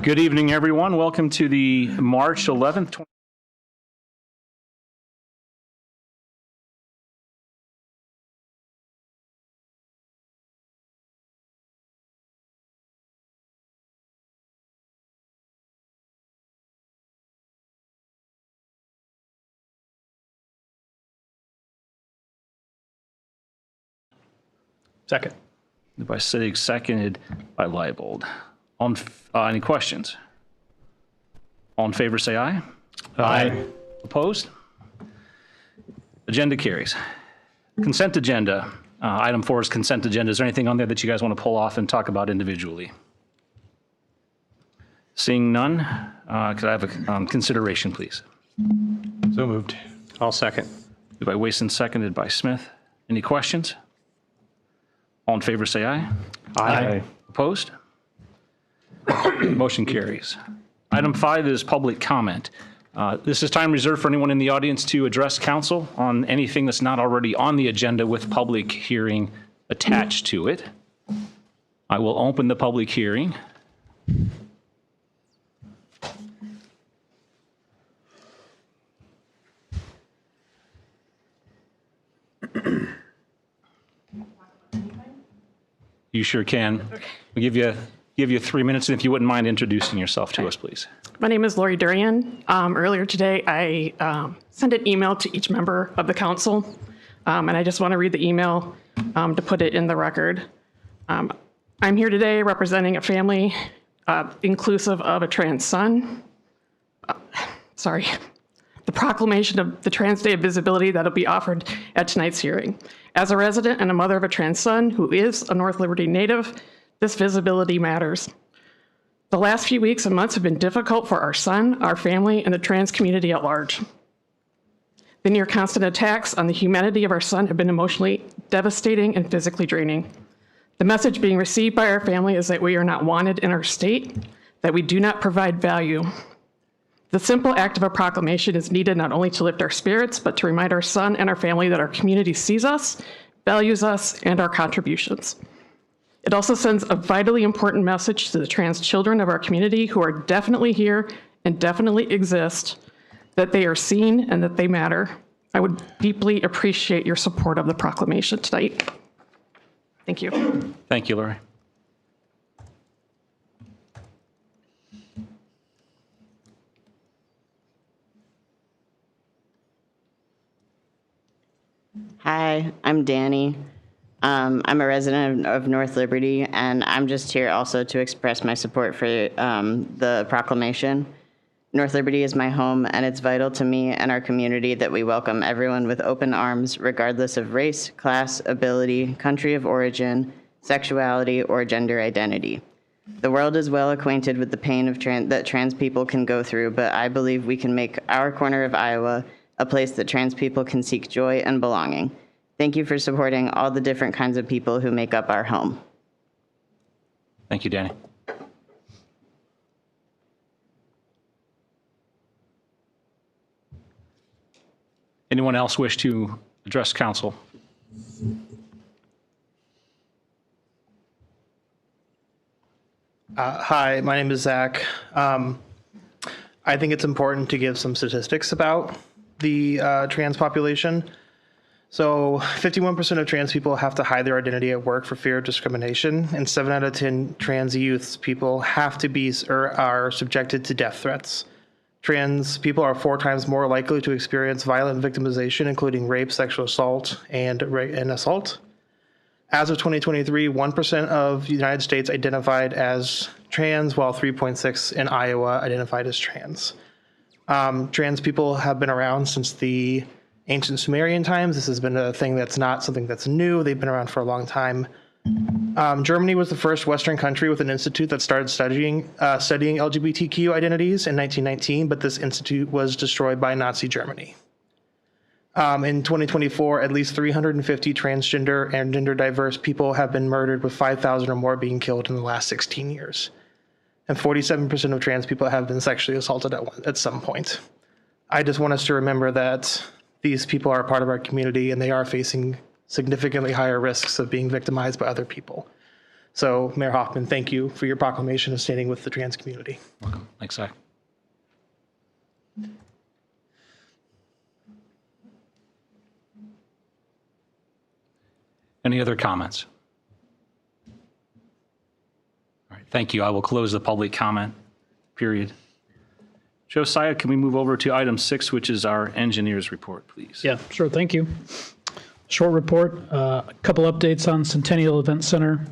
Good evening, everyone. Welcome to the March 11th. Second. Moved by Sittig, seconded by Leibold. Any questions? All in favor, say aye. Aye. Opposed? Agenda carries. Consent agenda. Item 4 is consent agenda. Is there anything on there that you guys want to pull off and talk about individually? Seeing none, could I have a consideration, please? So moved. I'll second. Moved by Wason, seconded by Smith. Any questions? All in favor, say aye. Aye. Opposed? Motion carries. Item 5 is public comment. This is time reserved for anyone in the audience to address council on anything that's not already on the agenda with public hearing attached to it. I will open the public hearing. You sure can. We'll give you 3 minutes, and if you wouldn't mind introducing yourself to us, please. My name is Lori Durian. Earlier today, I sent an email to each member of the council, and I just want to read the email to put it in the record. I'm here today representing a family inclusive of a trans son. The proclamation of the Trans Day of Visibility that'll be offered at tonight's hearing. As a resident and a mother of a trans son who is a North Liberty native, this visibility matters. The last few weeks and months have been difficult for our son, our family, and the trans community at large. The near constant attacks on the humanity of our son have been emotionally devastating and physically draining. The message being received by our family is that we are not wanted in our state, that we do not provide value. The simple act of a proclamation is needed not only to lift our spirits, but to remind our son and our family that our community sees us, values us, and our contributions. It also sends a vitally important message to the trans children of our community who are definitely here and definitely exist, that they are seen and that they matter. I would deeply appreciate your support of the proclamation tonight. Thank you. Thank you, Lori. Hi, I'm Danny. I'm a resident of North Liberty, and I'm just here also to express my support for the proclamation. North Liberty is my home, and it's vital to me and our community that we welcome everyone with open arms, regardless of race, class, ability, country of origin, sexuality, or gender identity. The world is well acquainted with the pain of that trans people can go through, but I believe we can make our corner of Iowa a place that trans people can seek joy and belonging. Thank you for supporting all the different kinds of people who make up our home. Thank you, Danny. Anyone else wish to address council? Hi, my name is Zach. I think it's important to give some statistics about the trans population. So 51% of trans people have to hide their identity at work for fear of discrimination, and 7 out of 10 trans youth people have to be or are subjected to death threats. Trans people are 4 times more likely to experience violent victimization, including rape, sexual assault, and assault. As of 2023, 1% of the United States identified as trans, while 3.6% in Iowa identified as trans. Trans people have been around since the ancient Sumerian times. This has been a thing that's not something that's new. They've been around for a long time. Germany was the first Western country with an institute that started studying LGBTQ identities in 1919, but this institute was destroyed by Nazi Germany. In 2024, at least 350 transgender and gender diverse people have been murdered, with 5,000 or more being killed in the last 16 years. And 47% of trans people have been sexually assaulted at some point. I just want us to remember that these people are a part of our community, and they are facing significantly higher risks of being victimized by other people. So, Mayor Hoffman, thank you for your proclamation of standing with the trans community. Welcome. Thanks, Zach. Any other comments? All right, thank you. I will close the public comment period. Josiah, can we move over to item 6, which is our engineer's report, please? Yeah, sure. Thank you. Short report, a couple updates on Centennial Event Center.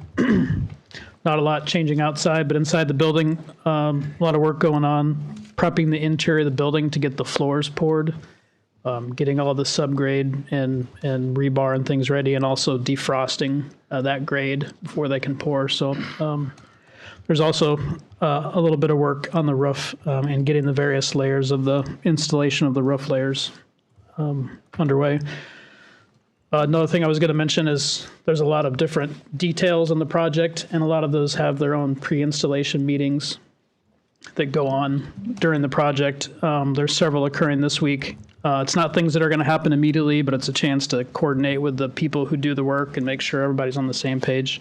Not a lot changing outside, but inside the building, a lot of work going on, prepping the interior of the building to get the floors poured, getting all the subgrade and rebar and things ready, and also defrosting that grade before they can pour. So there's also a little bit of work on the roof and getting the various layers of the installation of the roof layers underway. Another thing I was going to mention is there's a lot of different details on the project, and a lot of those have their own pre-installation meetings that go on during the project. There's several occurring this week. It's not things that are going to happen immediately, but it's a chance to coordinate with the people who do the work and make sure everybody's on the same page.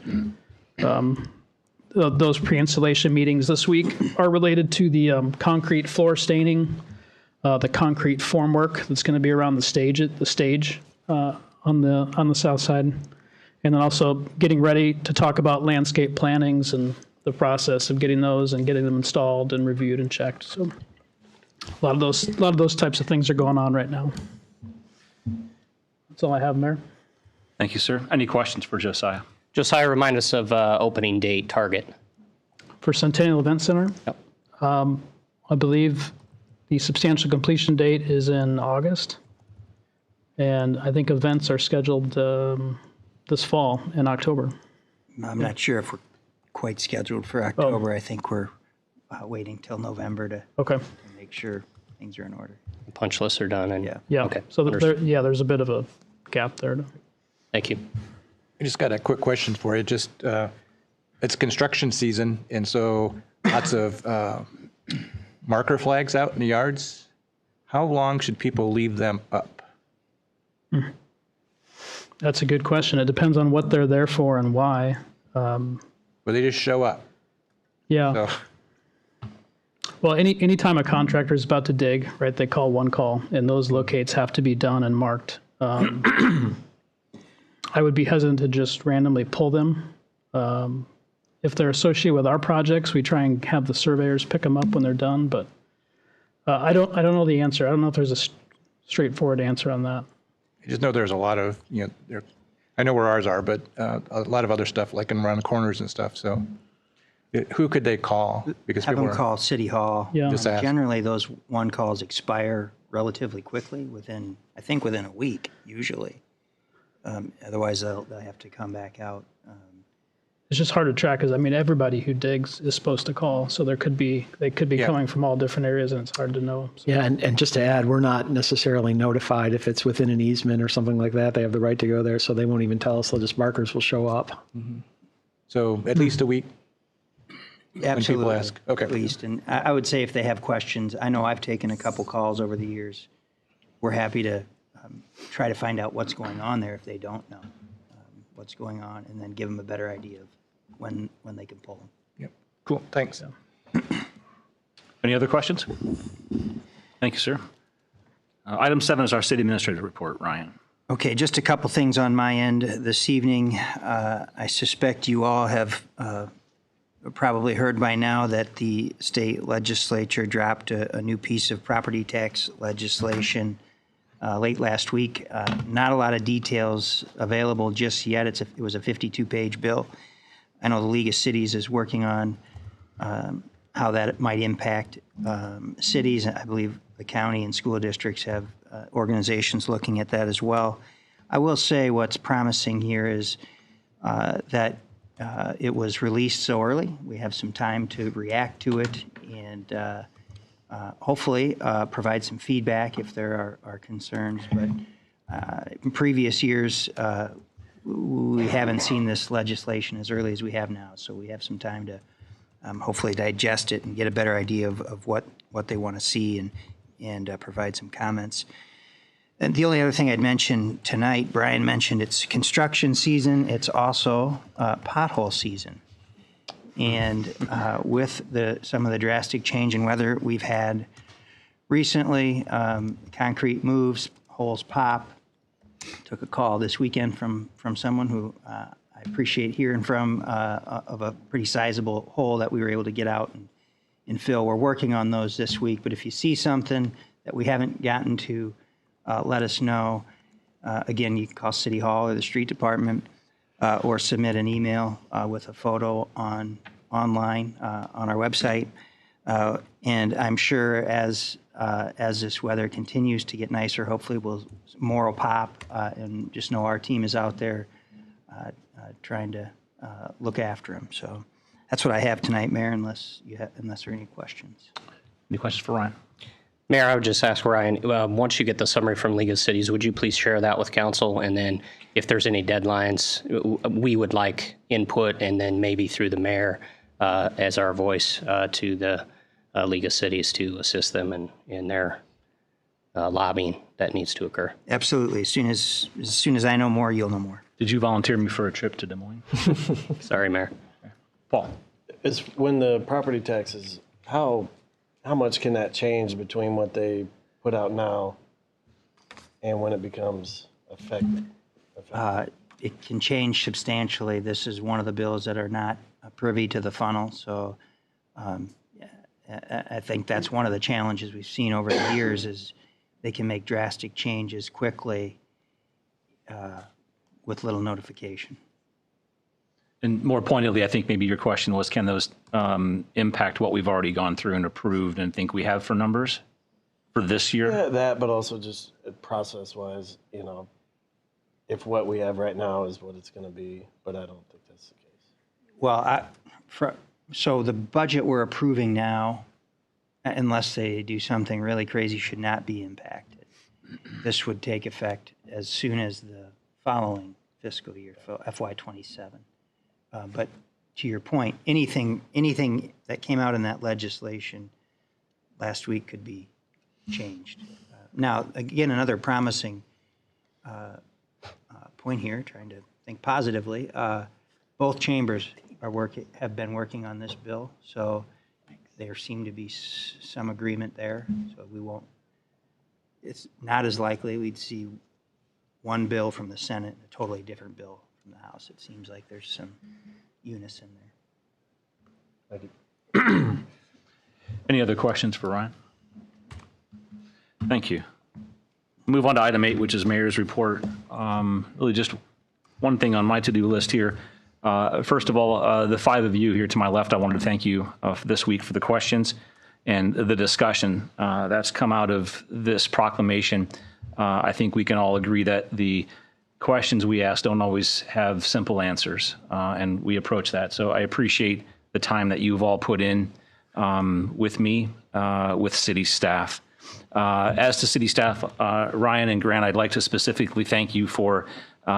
Those pre-installation meetings this week are related to the concrete floor staining, the concrete formwork that's going to be around the stage on the south side, and then also getting ready to talk about landscape plantings and the process of getting those and getting them installed and reviewed and checked. So a lot of those types of things are going on right now. That's all I have, Mayor. Thank you, sir. Any questions for Josiah? Josiah, remind us of opening date target. For Centennial Event Center, Yep. I believe the substantial completion date is in August, and I think events are scheduled this fall in October. I'm not sure if we're quite scheduled for October. I think we're waiting till November to Okay. make sure things are in order. Punch lists are done. And Yeah. Yeah. Okay. So there's a bit of a gap there. Thank you. I just got a quick question for you. Just it's construction season, and so lots of marker flags out in the yards. How long should people leave them up? That's a good question. It depends on what they're there for and why. Will they just show up? Yeah. So, Well, anytime a contractor is about to dig, right, they call one call, and those locates have to be done and marked. I would be hesitant to just randomly pull them. If they're associated with our projects, we try and have the surveyors pick them up when they're done. But I don't know the answer. I don't know if there's a straightforward answer on that. I just know there's a lot of I know where ours are, but a lot of other stuff like around the corners and stuff. So, who could they call? Because Have people them are, call City Hall. Yeah. Just ask. Generally, those one calls expire relatively quickly within a week, usually. Otherwise, they'll have to come back out. It's just hard to track because, I mean, everybody who digs is supposed to call. So they could be Yeah. coming from all different areas, and it's hard to know. So, Yeah, and just to add, we're not necessarily notified if it's within an easement or something like that. They have the right to go there, so they won't even tell us. They'll just markers will show up. so at least a week. Absolutely. ask. Okay. At least. And I would say if they have questions, I know I've taken a couple calls over the years. We're happy to try to find out what's going on there if they don't know what's going on, and then give them a better idea of when they can pull them. Yep. Cool. Thanks. Any other questions? Thank you, sir. Item 7 is our city administrator report. Ryan. Okay, just a couple things on my end this evening. I suspect you all have probably heard by now that the state legislature dropped a new piece of property tax legislation late last week. Not a lot of details available just yet. It was a 52-page bill. I know the League of Cities is working on how that might impact cities. I believe the county and school districts have organizations looking at that as well. I will say what's promising here is that it was released so early. We have some time to react to it and hopefully provide some feedback if there are concerns. But in previous years, we haven't seen this legislation as early as we have now. So we have some time to hopefully digest it and get a better idea of what they want to see and provide some comments. And the only other thing I'd mention tonight, Brian mentioned it's construction season. It's also pothole season. And with some of the drastic change in weather we've had recently, concrete moves, holes pop. Took a call this weekend from someone who I appreciate hearing from of a pretty sizable hole that we were able to get out and fill. We're working on those this week, but if you see something that we haven't gotten to, let us know. Again, you can call City Hall or the street department or submit an email with a photo online on our website. And I'm sure as this weather continues to get nicer, hopefully more will pop, and just know our team is out there trying to look after them. So that's what I have tonight, Mayor, unless there are any questions. Any questions for Ryan? Mayor, I would just ask Ryan, once you get the summary from League of Cities, would you please share that with council? And then if there's any deadlines, we would like input, and then maybe through the mayor as our voice to the League of Cities to assist them in their lobbying that needs to occur. Absolutely. As soon as I know more, you'll know more. Did you volunteer me for a trip to Des Moines? Sorry, Mayor. Paul? Is when the property taxes, how much can that change between what they put out now and when it becomes effective? It can change substantially. This is one of the bills that are not privy to the funnel, so I think that's one of the challenges we've seen over the years is they can make drastic changes quickly with little notification. And more pointedly, I think maybe your question was, can those impact what we've already gone through and approved and think we have for numbers for this year? Yeah, that, but also just process-wise, if what we have right now is what it's going to be, but I don't think that's the case. Well, so the budget we're approving now, unless they do something really crazy, should not be impacted. This would take effect as soon as the following fiscal year, FY27. But to your point, anything that came out in that legislation last week could be changed. Now, again, another promising point here, trying to think positively. Both chambers have been working on this bill, so there seemed to be some agreement there. So it's not as likely we'd see one bill from the Senate and a totally different bill from the House. It seems like there's some unison there. Thank you. Any other questions for Ryan? Thank you. Move on to item 8, which is Mayor's report. Really just one thing on my to-do list here. First of all, the 5 of you here to my left, I wanted to thank you this week for the questions and the discussion that's come out of this proclamation. I think we can all agree that the questions we ask don't always have simple answers, and we approach that. So I appreciate the time that you've all put in with me, with city staff. As to city staff, Ryan and Grant, I'd like to specifically thank you for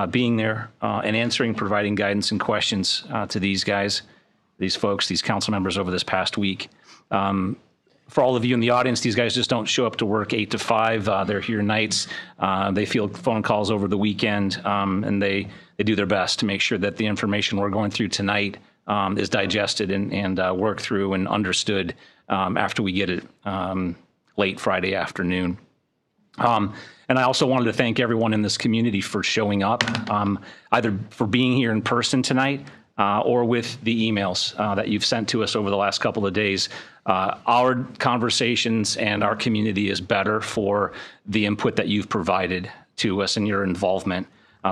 being there and answering, providing guidance and questions to these guys, these folks, these council members over this past week. For all of you in the audience, these guys just don't show up to work 8 to 5. They're here nights. They field phone calls over the weekend, and they do their best to make sure that the information we're going through tonight is digested and worked through and understood after we get it late Friday afternoon. And I also wanted to thank everyone in this community for showing up, either for being here in person tonight or with the emails that you've sent to us over the last couple of days. Our conversations and our community is better for the input that you've provided to us and your involvement.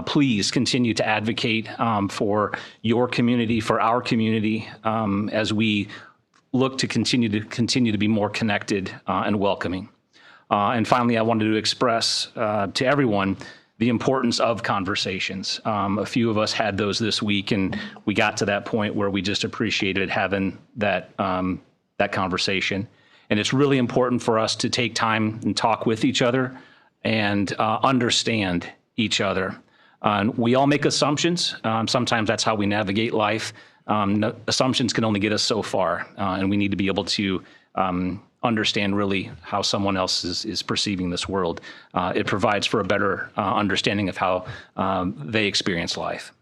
Please continue to advocate for your community, for our community, as we look to continue to be more connected and welcoming. And finally, I wanted to express to everyone the importance of conversations. A few of us had those this week, and we got to that point where we just appreciated having that conversation. And it's really important for us to take time and talk with each other and understand each other. We all make assumptions. Sometimes that's how we navigate life. Assumptions can only get us so far, and we need to be able to understand really how someone else is perceiving this world. It provides for a better understanding of how they experience life.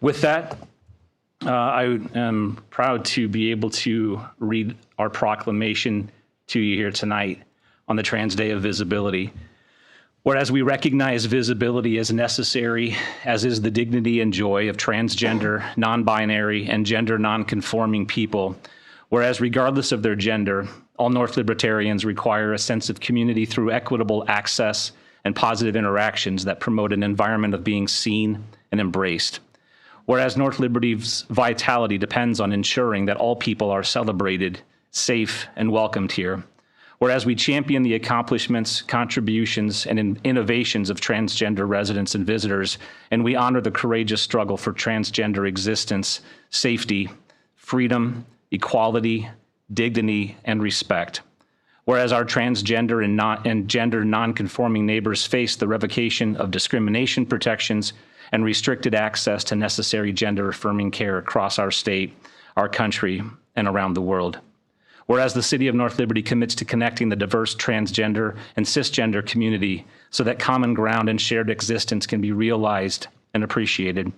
With that, I am proud to be able to read our proclamation to you here tonight on the Trans Day of Visibility. Whereas we recognize visibility as necessary, as is the dignity and joy of transgender, non-binary, and gender non-conforming people, whereas regardless of their gender, all North Libertarians require a sense of community through equitable access and positive interactions that promote an environment of being seen and embraced. Whereas North Liberty's vitality depends on ensuring that all people are celebrated, safe, and welcomed here. Whereas we champion the accomplishments, contributions, and innovations of transgender residents and visitors, and we honor the courageous struggle for transgender existence, safety, freedom, equality, dignity, and respect. Whereas our transgender and gender non-conforming neighbors face the revocation of discrimination protections and restricted access to necessary gender-affirming care across our state, our country, and around the world. Whereas the City of North Liberty commits to connecting the diverse transgender and cisgender community so that common ground and shared existence can be realized and appreciated.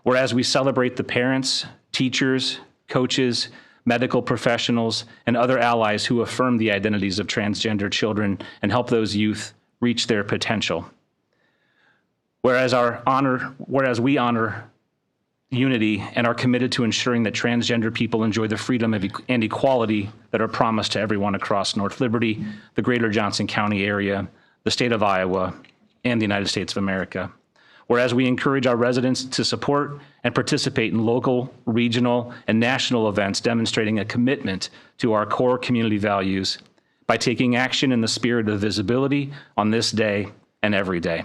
Whereas we celebrate the parents, teachers, coaches, medical professionals, and other allies who affirm the identities of transgender children and help those youth reach their potential. Whereas we honor unity and are committed to ensuring that transgender people enjoy the freedom and equality that are promised to everyone across North Liberty, the greater Johnson County area, the state of Iowa, and the United States of America. Whereas we encourage our residents to support and participate in local, regional, and national events demonstrating a commitment to our core community values by taking action in the spirit of visibility on this day and every day.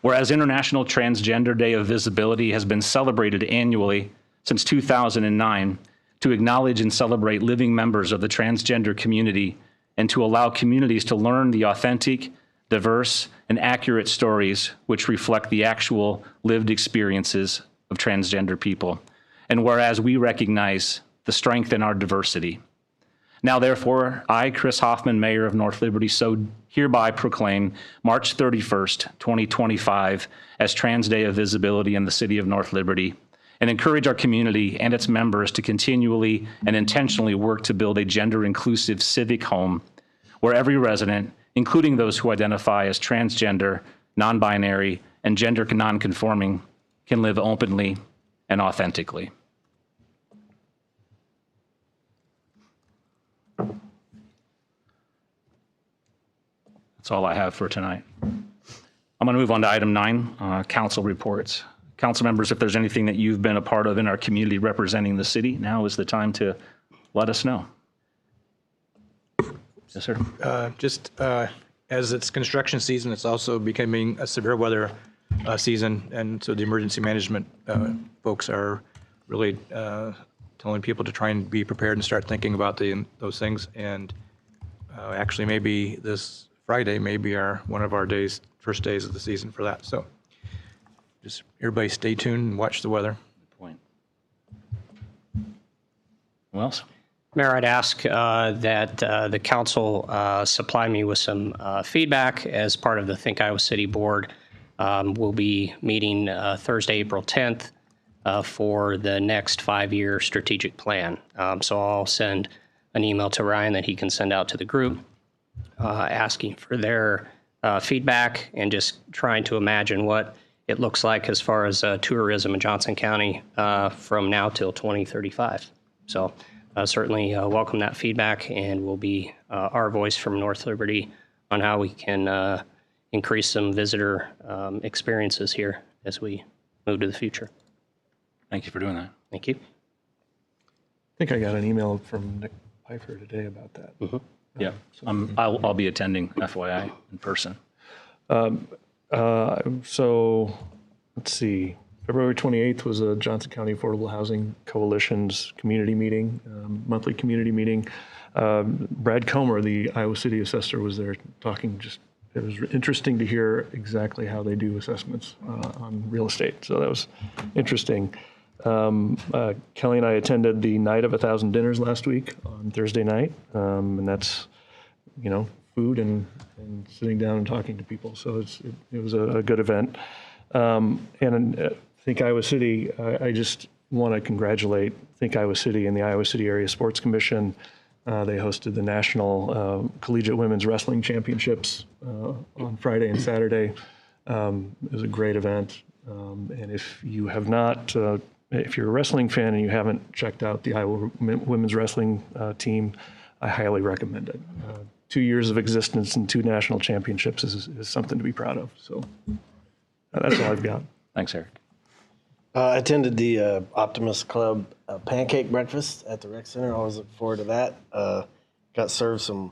Whereas International Transgender Day of Visibility has been celebrated annually since 2009 to acknowledge and celebrate living members of the transgender community and to allow communities to learn the authentic, diverse, and accurate stories which reflect the actual lived experiences of transgender people. And whereas we recognize the strength in our diversity. Now, therefore, I, Chris Hoffman, Mayor of North Liberty, so hereby proclaim March 31st, 2025 as Trans Day of Visibility in the City of North Liberty, and encourage our community and its members to continually and intentionally work to build a gender-inclusive civic home where every resident, including those who identify as transgender, non-binary, and gender non-conforming, can live openly and authentically. That's all I have for tonight. I'm going to move on to item 9, council reports. Council members, if there's anything that you've been a part of in our community representing the city, now is the time to let us know. Yes, sir. As it's construction season, it's also becoming a severe weather season, and so the emergency management folks are really telling people to try and be prepared and start thinking about those things. And actually, maybe this Friday may be one of our first days of the season for that. So just everybody stay tuned and watch the weather. Good point. Who else? Mayor, I'd ask that the council supply me with some feedback as part of the Think Iowa City Board. We'll be meeting Thursday, April 10th for the next 5-year strategic plan. So I'll send an email to Ryan that he can send out to the group asking for their feedback and just trying to imagine what it looks like as far as tourism in Johnson County from now till 2035. So certainly welcome that feedback, and will be our voice from North Liberty on how we can increase some visitor experiences here as we move to the future. Thank you for doing that. Thank you. I think I got an email from Nick Pfeiffer today about that. Mm-hmm. Yeah, I'll be attending, FYI, in person. So let's see. February 28th was a Johnson County Affordable Housing Coalition's community meeting, monthly community meeting. Brad Comer, the Iowa City assessor, was there talking. It was interesting to hear exactly how they do assessments on real estate. So that was interesting. Kelly and I attended the Night of 1,000 Dinners last week on Thursday night, and that's, food and sitting down and talking to people. So it was a good event. And I think Iowa City, I just want to congratulate Think Iowa City and the Iowa City Area Sports Commission. They hosted the National Collegiate Women's Wrestling Championships on Friday and Saturday. It was a great event. And if you have not, if you're a wrestling fan and you haven't checked out the Iowa women's wrestling team, I highly recommend it. 2 years of existence and 2 national championships is something to be proud of. So that's all I've got. Thanks, Eric. I attended the Optimist Club pancake breakfast at the rec center. I always look forward to that. Got served some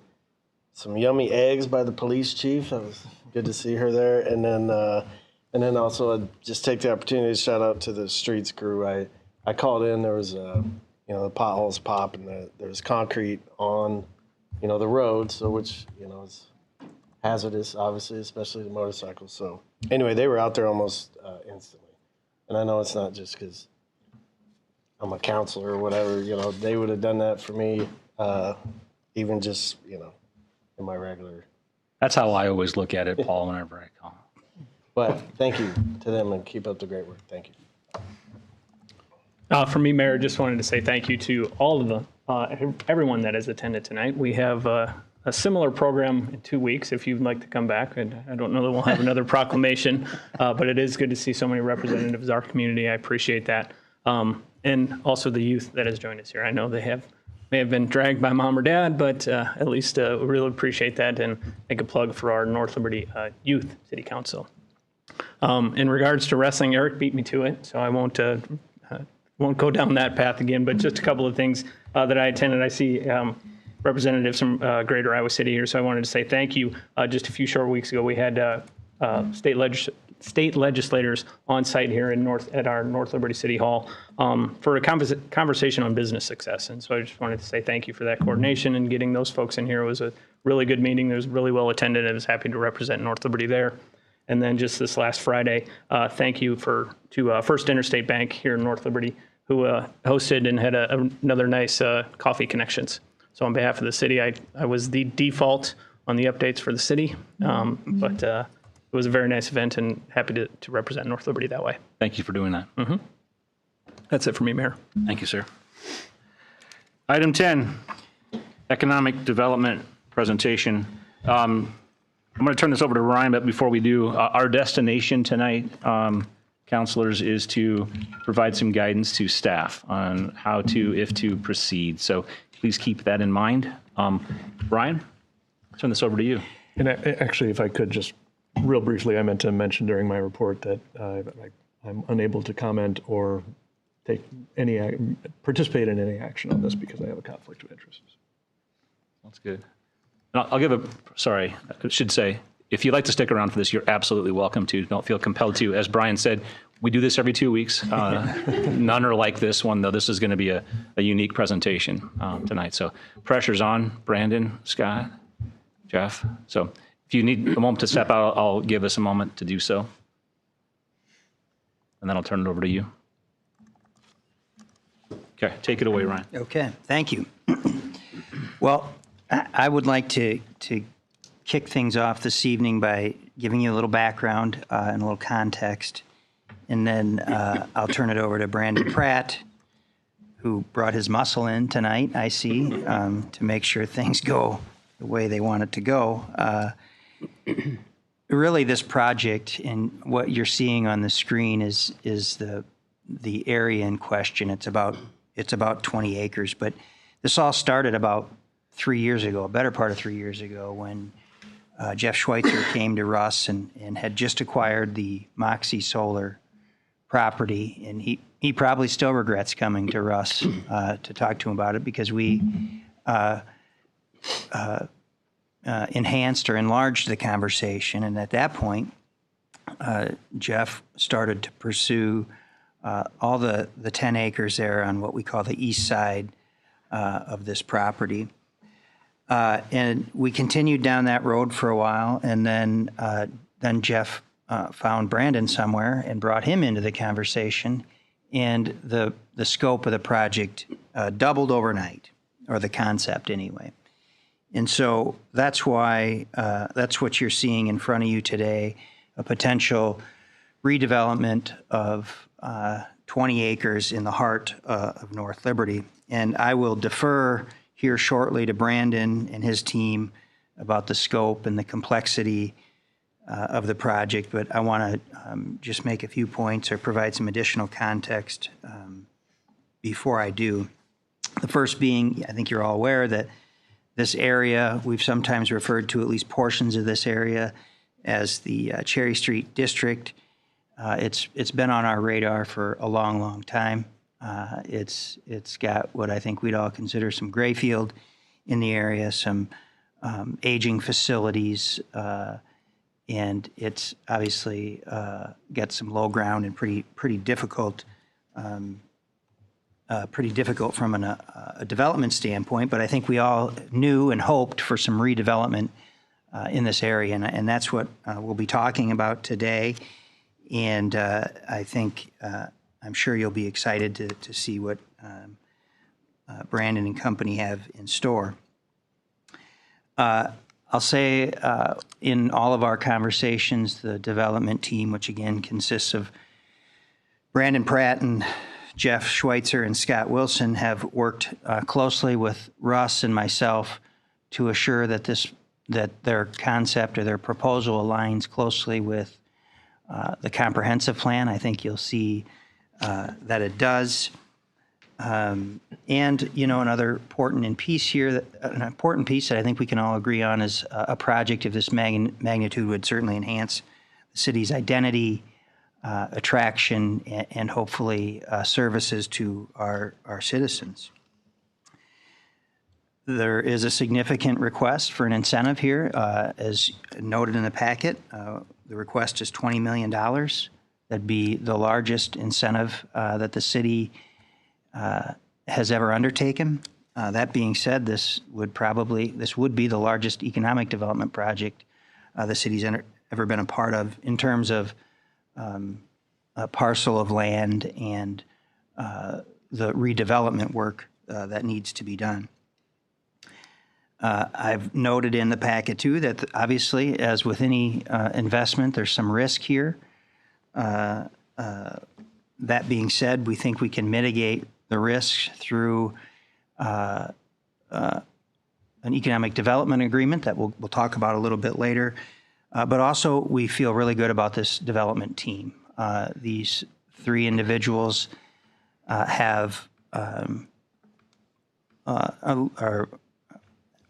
yummy eggs by the police chief. That was good to see her there. And then also I'd just take the opportunity to shout out to the streets crew. I called in. There was the potholes pop and there was concrete on the road, so which is hazardous, obviously, especially the motorcycles. So anyway, they were out there almost instantly. And I know it's not just because I'm a counselor or whatever, they would have done that for me, even just, in my regular. That's how I always look at it, Paul, whenever I call. But thank you to them and keep up the great work. Thank you. For me, Mayor, just wanted to say thank you to all of everyone that has attended tonight. We have a similar program in 2 weeks if you'd like to come back. And I don't know that we'll have another proclamation, but it is good to see so many representatives of our community. I appreciate that. And also the youth that has joined us here. I know they may have been dragged by mom or dad, but at least we really appreciate that and make a plug for our North Liberty Youth City Council. In regards to wrestling, Eric beat me to it, so I won't go down that path again, but just a couple of things that I attended. I see representatives from Greater Iowa City here, so I wanted to say thank you. Just a few short weeks ago, we had state legislators on site here at our North Liberty City Hall for a conversation on business success. And so I just wanted to say thank you for that coordination and getting those folks in here. It was a really good meeting. It was really well attended. I was happy to represent North Liberty there. And then just this last Friday, thank you to First Interstate Bank here in North Liberty, who hosted and had another nice coffee connections. So on behalf of the city, I was the default on the updates for the city, but it was a very nice event and happy to represent North Liberty that way. Thank you for doing that. Mm-hmm. That's it for me, Mayor. Thank you, sir. Item 10, economic development presentation. I'm going to turn this over to Ryan, but before we do, our destination tonight, counselors, is to provide some guidance to staff on how to, if to proceed. So please keep that in mind. Ryan, I'll turn this over to you. And actually, if I could just real briefly, I meant to mention during my report that I'm unable to comment or participate in any action on this because I have a conflict of interest. That's good. And I'll give I should say, if you'd like to stick around for this, you're absolutely welcome to. Don't feel compelled to. As Brian said, we do this every 2 weeks. None are like this one, though. This is going to be a unique presentation tonight. So pressure's on. Brandon, Scott, Jeff. So if you need a moment to step out, I'll give us a moment to do so. And then I'll turn it over to you. Okay, take it away, Ryan. Okay, thank you. Well, I would like to kick things off this evening by giving you a little background and a little context, and then I'll turn it over to Brandon Pratt, who brought his muscle in tonight, I see, to make sure things go the way they want it to go. Really, this project and what you're seeing on the screen is the area in question. It's about 20 acres, but this all started about 3 years ago, a better part of 3 years ago, when Jeff Schweitzer came to Russ and had just acquired the Moxie Solar property, and he probably still regrets coming to Russ to talk to him about it, because we enhanced or enlarged the conversation, and at that point, Jeff started to pursue all the 10 acres there on what we call the east side of this property. And we continued down that road for a while, and then Jeff found Brandon somewhere and brought him into the conversation, and the scope of the project doubled overnight, or the concept anyway. And so that's why that's what you're seeing in front of you today, a potential redevelopment of 20 acres in the heart of North Liberty. And I will defer here shortly to Brandon and his team about the scope and the complexity of the project, but I want to just make a few points or provide some additional context before I do. The first being, I think you're all aware that this area, we've sometimes referred to at least portions of this area as the Cherry Street District. It's been on our radar for a long, long time. It's got what I think we'd all consider some gray field in the area, some aging facilities, and it's obviously got some low ground and pretty difficult from a development standpoint. But I think we all knew and hoped for some redevelopment in this area, and that's what we'll be talking about today. And I think I'm sure you'll be excited to see what Brandon and company have in store. I'll say in all of our conversations, the development team, which again consists of Brandon Pratt and Jeff Schweitzer and Scott Wilson, have worked closely with Russ and myself to assure that their concept or their proposal aligns closely with the comprehensive plan. I think you'll see that it does. And, another important piece here, an important piece that I think we can all agree on is a project of this magnitude would certainly enhance the city's identity, attraction, and hopefully services to our citizens. There is a significant request for an incentive here, as noted in the packet. The request is $20 million. That'd be the largest incentive that the city has ever undertaken. That being said, this would be the largest economic development project the city's ever been a part of in terms of a parcel of land and the redevelopment work that needs to be done. I've noted in the packet too that obviously, as with any investment, there's some risk here. That being said, we think we can mitigate the risks through an economic development agreement that we'll talk about a little bit later. But also, we feel really good about this development team. These three individuals are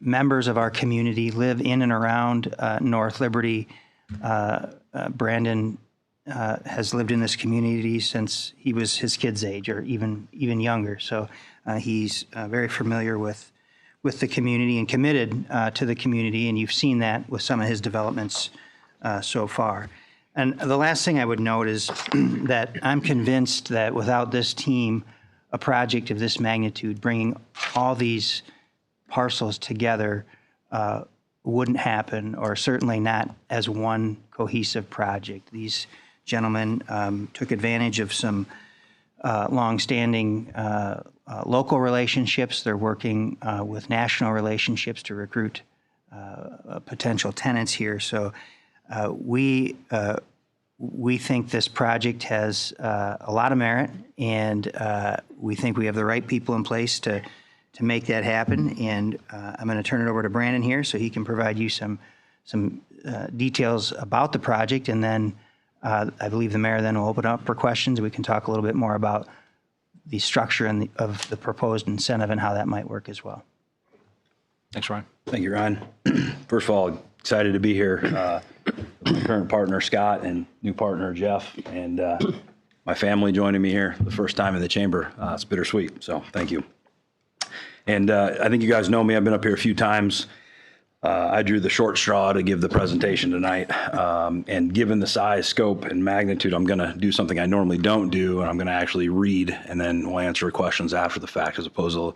members of our community, live in and around North Liberty. Brandon has lived in this community since he was his kid's age, or even younger. So he's very familiar with the community and committed to the community, and you've seen that with some of his developments so far. And the last thing I would note is that I'm convinced that without this team, a project of this magnitude, bringing all these parcels together, wouldn't happen, or certainly not as one cohesive project. These gentlemen took advantage of some longstanding local relationships. They're working with national relationships to recruit potential tenants here. So we think this project has a lot of merit, and we think we have the right people in place to make that happen. And I'm going to turn it over to Brandon here so he can provide you some details about the project, and then I believe the mayor then will open up for questions. We can talk a little bit more about the structure of the proposed incentive and how that might work as well. Thanks, Ryan. Thank you, Ryan. First of all, excited to be here. My current partner, Scott, and new partner, Jeff, and my family joining me here the first time in the chamber. It's bittersweet, so thank you. And I think you guys know me. I've been up here a few times. I drew the short straw to give the presentation tonight. And given the size, scope, and magnitude, I'm going to do something I normally don't do, and I'm going to actually read, and then we'll answer questions after the fact, as opposed to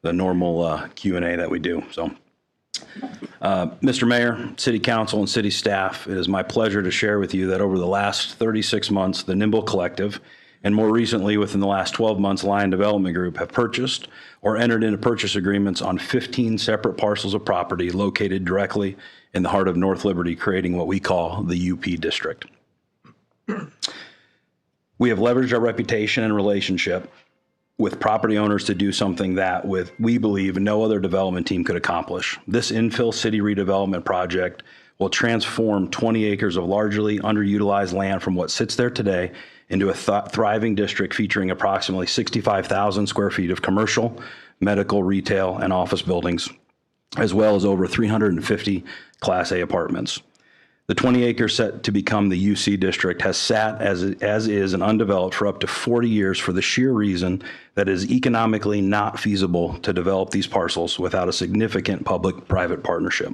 the normal Q&A that we do. So, Mr. Mayor, City Council, and City staff, it is my pleasure to share with you that over the last 36 months, the Nimble Collective, and more recently within the last 12 months, Lion Development Group, have purchased or entered into purchase agreements on 15 separate parcels of property located directly in the heart of North Liberty, creating what we call the UP District. We have leveraged our reputation and relationship with property owners to do something that, we believe, no other development team could accomplish. This infill city redevelopment project will transform 20 acres of largely underutilized land from what sits there today into a thriving district featuring approximately 65,000 square feet of commercial, medical, retail, and office buildings, as well as over 350 Class A apartments. The 20 acres set to become the UC district has sat as is and undeveloped for up to 40 years for the sheer reason that it is economically not feasible to develop these parcels without a significant public-private partnership.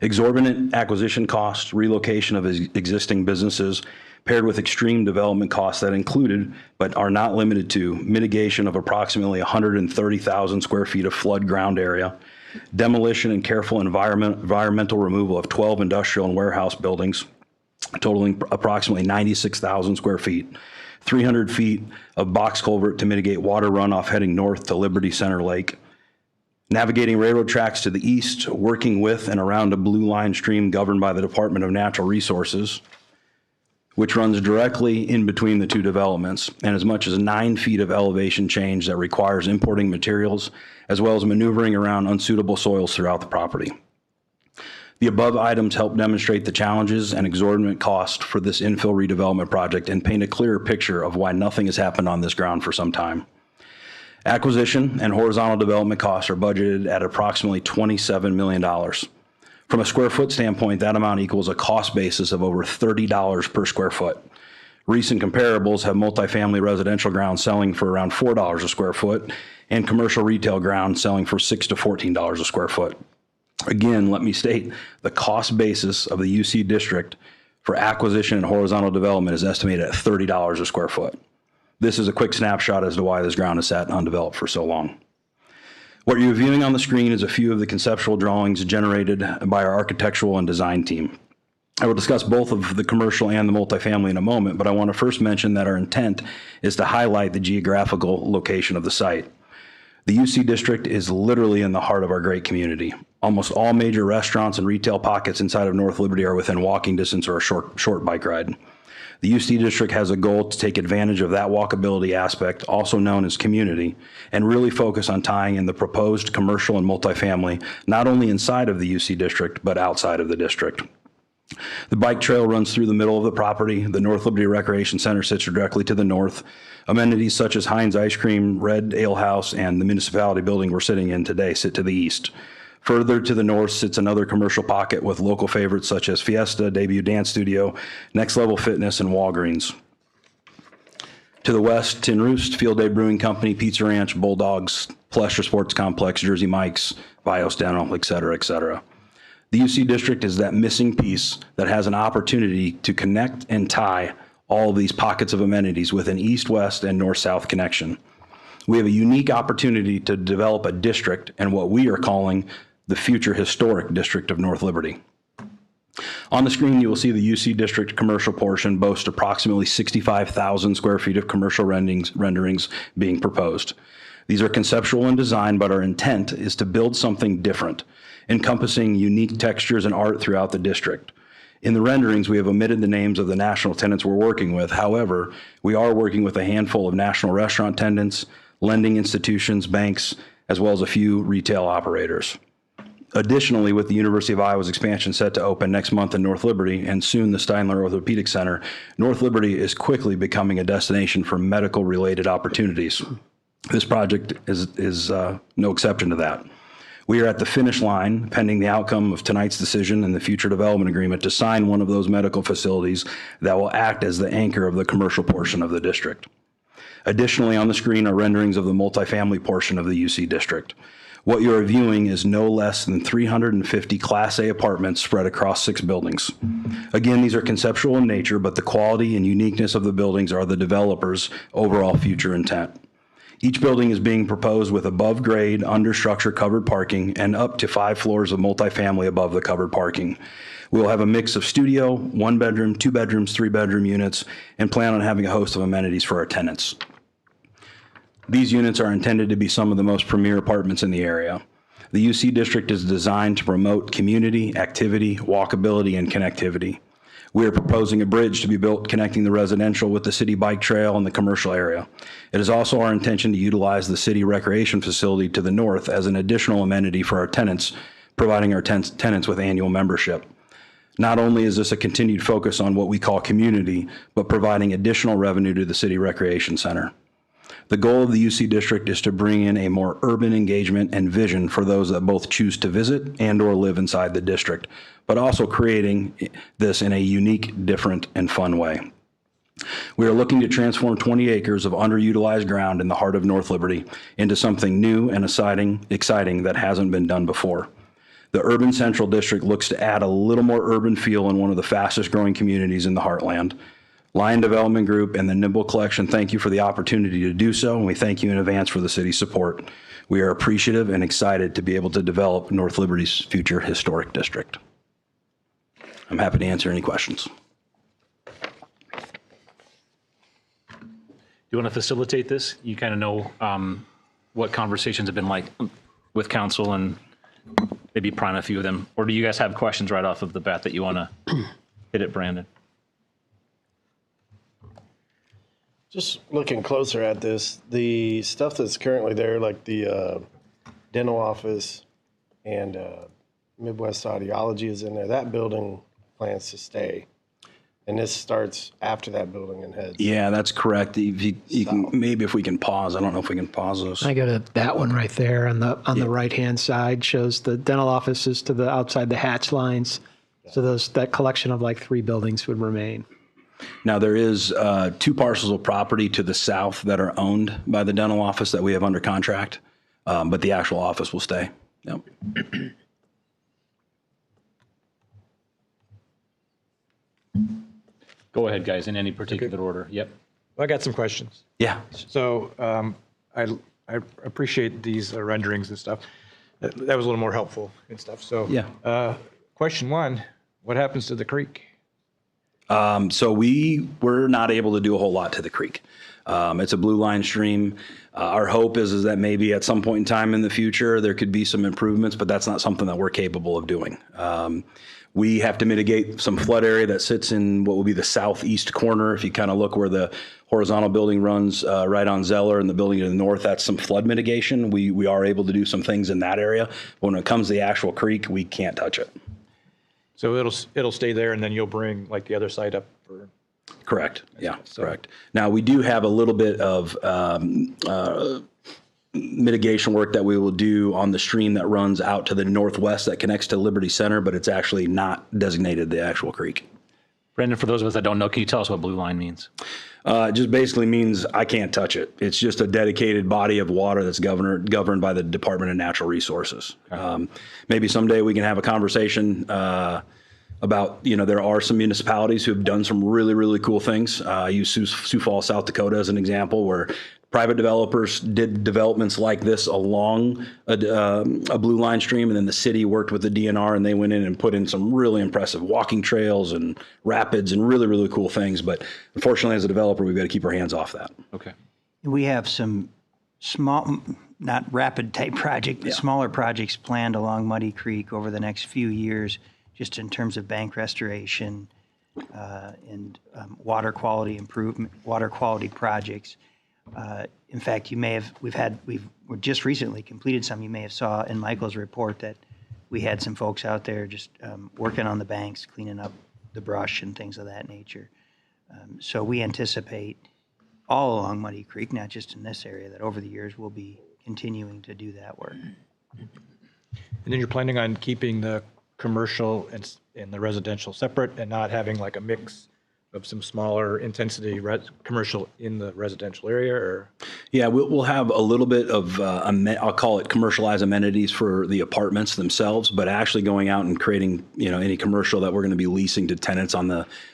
Exorbitant acquisition costs, relocation of existing businesses, paired with extreme development costs that included, but are not limited to, mitigation of approximately 130,000 square feet of flood ground area, demolition and careful environmental removal of 12 industrial and warehouse buildings, totaling approximately 96,000 square feet, 300 feet of box culvert to mitigate water runoff heading north to Liberty Center Lake, navigating railroad tracks to the east, working with and around a blue line stream governed by the Department of Natural Resources, which runs directly in between the two developments, and as much as 9 feet of elevation change that requires importing materials, as well as maneuvering around unsuitable soils throughout the property. The above items help demonstrate the challenges and exorbitant cost for this infill redevelopment project and paint a clearer picture of why nothing has happened on this ground for some time. Acquisition and horizontal development costs are budgeted at approximately $27 million. From a square foot standpoint, that amount equals a cost basis of over $30 per square foot. Recent comparables have multifamily residential ground selling for around $4 a square foot and commercial retail ground selling for $6 to $14 a square foot. Again, let me state, the cost basis of the UC district for acquisition and horizontal development is estimated at $30 a square foot. This is a quick snapshot as to why this ground has sat undeveloped for so long. What you're viewing on the screen is a few of the conceptual drawings generated by our architectural and design team. I will discuss both of the commercial and the multifamily in a moment, but I want to first mention that our intent is to highlight the geographical location of the site. The UC district is literally in the heart of our great community. Almost all major restaurants and retail pockets inside of North Liberty are within walking distance or a short bike ride. The UC district has a goal to take advantage of that walkability aspect, also known as community, and really focus on tying in the proposed commercial and multifamily, not only inside of the UC district, but outside of the district. The bike trail runs through the middle of the property. The North Liberty Recreation Center sits directly to the north. Amenities such as Heinz Ice Cream, Red Ale House, and the municipality building we're sitting in today sit to the east. Further to the north sits another commercial pocket with local favorites such as Fiesta, Debut Dance Studio, Next Level Fitness, and Walgreens. To the west, Tin Roost, Field Day Brewing Company, Pizza Ranch, Bulldogs, Pleasure Sports Complex, Jersey Mike's, Bios Dental, et cetera, et cetera. The UC district is that missing piece that has an opportunity to connect and tie all of these pockets of amenities with an east-west and north-south connection. We have a unique opportunity to develop a district and what we are calling the future historic district of North Liberty. On the screen, you will see the UC district commercial portion boasts approximately 65,000 square feet of commercial renderings being proposed. These are conceptual in design, but our intent is to build something different, encompassing unique textures and art throughout the district. In the renderings, we have omitted the names of the national tenants we're working with. However, we are working with a handful of national restaurant tenants, lending institutions, banks, as well as a few retail operators. Additionally, with the University of Iowa's expansion set to open next month in North Liberty and soon the Steinler Orthopedic Center, North Liberty is quickly becoming a destination for medical-related opportunities. This project is no exception to that. We are at the finish line, pending the outcome of tonight's decision and the future development agreement, to sign one of those medical facilities that will act as the anchor of the commercial portion of the district. Additionally, on the screen are renderings of the multifamily portion of the UC district. What you are viewing is no less than 350 Class A apartments spread across 6 buildings. Again, these are conceptual in nature, but the quality and uniqueness of the buildings are the developer's overall future intent. Each building is being proposed with above-grade, understructure covered parking and up to 5 floors of multifamily above the covered parking. We will have a mix of studio, 1-bedroom, 2 bedrooms, 3-bedroom units, and plan on having a host of amenities for our tenants. These units are intended to be some of the most premier apartments in the area. The UC district is designed to promote community, activity, walkability, and connectivity. We are proposing a bridge to be built connecting the residential with the city bike trail and the commercial area. It is also our intention to utilize the city recreation facility to the north as an additional amenity for our tenants, providing our tenants with annual membership. Not only is this a continued focus on what we call community, but providing additional revenue to the city recreation center. The goal of the UC district is to bring in a more urban engagement and vision for those that both choose to visit and or live inside the district, but also creating this in a unique, different, and fun way. We are looking to transform 20 acres of underutilized ground in the heart of North Liberty into something new and exciting that hasn't been done before. The Urban Central District looks to add a little more urban feel in one of the fastest growing communities in the heartland. Lion Development Group and the Nimble Collection thank you for the opportunity to do so, and we thank you in advance for the city's support. We are appreciative and excited to be able to develop North Liberty's future historic district. I'm happy to answer any questions. Do you want to facilitate this? You kind of know what conversations have been like with council and maybe prime a few of them. Or do you guys have questions right off of the bat that you want to hit at Brandon? Just looking closer at this, the stuff that's currently there, like the dental office and Midwest Audiology is in there, that building plans to stay. And this starts after that building and heads. Yeah, that's correct. You can, maybe if we can pause, I don't know if we can pause this. I go to that one right there on the right-hand side, shows the dental offices to the outside the hatch lines. So that collection of like 3 buildings would remain. Now, there is 2 parcels of property to the south that are owned by the dental office that we have under contract, but the actual office will stay. Yep. Go ahead, guys, in any particular order. Yep. Well, I got some questions. Yeah. So I appreciate these renderings and stuff. That was a little more helpful and stuff. So yeah. Question 1, what happens to the creek? So we were not able to do a whole lot to the creek. It's a blue line stream. Our hope is that maybe at some point in time in the future, there could be some improvements, but that's not something that we're capable of doing. We have to mitigate some flood area that sits in what will be the southeast corner. If you kind of look where the horizontal building runs right on Zeller and the building to the north, that's some flood mitigation. We are able to do some things in that area. But when it comes to the actual creek, we can't touch it. So it'll stay there, and then you'll bring like the other side up for. Correct. Yeah, correct. Now we do have a little bit of mitigation work that we will do on the stream that runs out to the northwest that connects to Liberty Center, but it's actually not designated the actual creek. Brandon, for those of us that don't know, can you tell us what blue line means? It just basically means I can't touch it. It's just a dedicated body of water that's governed by the Department of Natural Resources. Maybe someday we can have a conversation about, there are some municipalities who have done some really, really cool things. I use Sioux Falls, South Dakota as an example, where private developers did developments like this along a blue line stream, and then the city worked with the DNR, and they went in and put in some really impressive walking trails and rapids and really, really cool things. But unfortunately, as a developer, we've got to keep our hands off that. Okay. We have some small, not rapid type project, but smaller projects planned along Muddy Creek over the next few years, just in terms of bank restoration and water quality improvement, water quality projects. In fact, we've just recently completed some. You may have saw in Michael's report that we had some folks out there just working on the banks, cleaning up the brush and things of that nature. So we anticipate all along Muddy Creek, not just in this area, that over the years we'll be continuing to do that work. And then you're planning on keeping the commercial and the residential separate and not having like a mix of some smaller intensity commercial in the residential area, or? Yeah, we'll have a little bit of, I'll call it commercialized amenities for the apartments themselves, but actually going out and creating, any commercial that we're going to be leasing to tenants on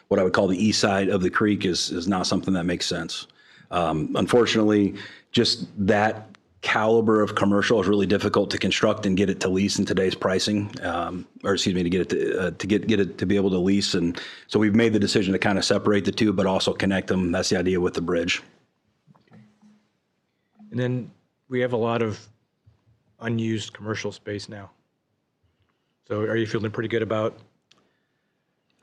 what I would call the east side of the creek is not something that makes sense. Unfortunately, just that caliber of commercial is really difficult to construct and get it to lease in today's pricing, to get it get it to be able to lease. And so we've made the decision to kind of separate the two, but also connect them. That's the idea with the bridge. And then we have a lot of unused commercial space now. So are you feeling pretty good about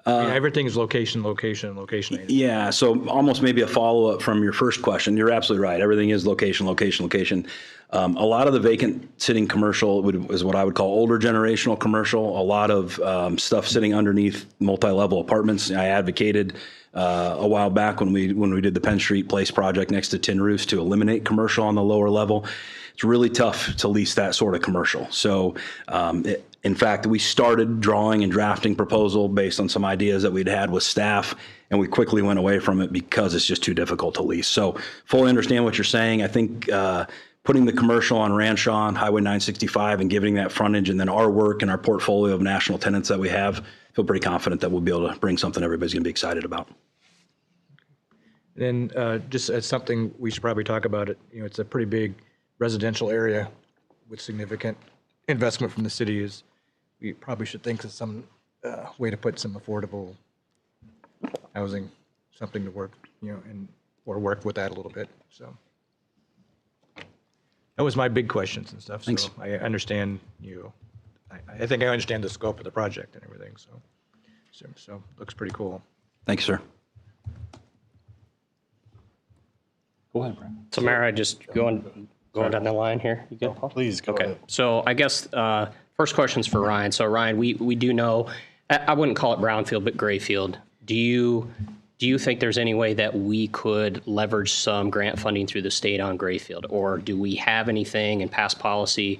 Everything is location, location, location. Yeah, so almost maybe a follow-up from your first question. You're absolutely right. Everything is location, location, location. A lot of the vacant sitting commercial is what I would call older generational commercial. A lot of stuff sitting underneath multi-level apartments. I advocated a while back when we did the Penn Street Place project next to Tin Roofs to eliminate commercial on the lower level. It's really tough to lease that sort of commercial. So in fact, we started drawing and drafting proposal based on some ideas that we'd had with staff, and we quickly went away from it because it's just too difficult to lease. So fully understand what you're saying. I think putting the commercial on Rancho on Highway 965 and giving that frontage, and then our work and our portfolio of national tenants that we have, feel pretty confident that we'll be able to bring something everybody's going to be excited about. Then just as something we should probably talk about it, it's a pretty big residential area with significant investment from the city. We probably should think of some way to put some affordable housing, something to work, or work with that a little bit. So that was my big questions and stuff. Thanks. So I understand you. I think I understand the scope of the project and everything. So looks pretty cool. Thanks, sir. Go ahead, Brian. So, Mayor, I just going down the line here. You good, Paul? Please go ahead. So I guess first question's for Ryan. So Ryan, we do know, I wouldn't call it brownfield, but grayfield. Do you think there's any way that we could leverage some grant funding through the state on grayfield, or do we have anything in past policy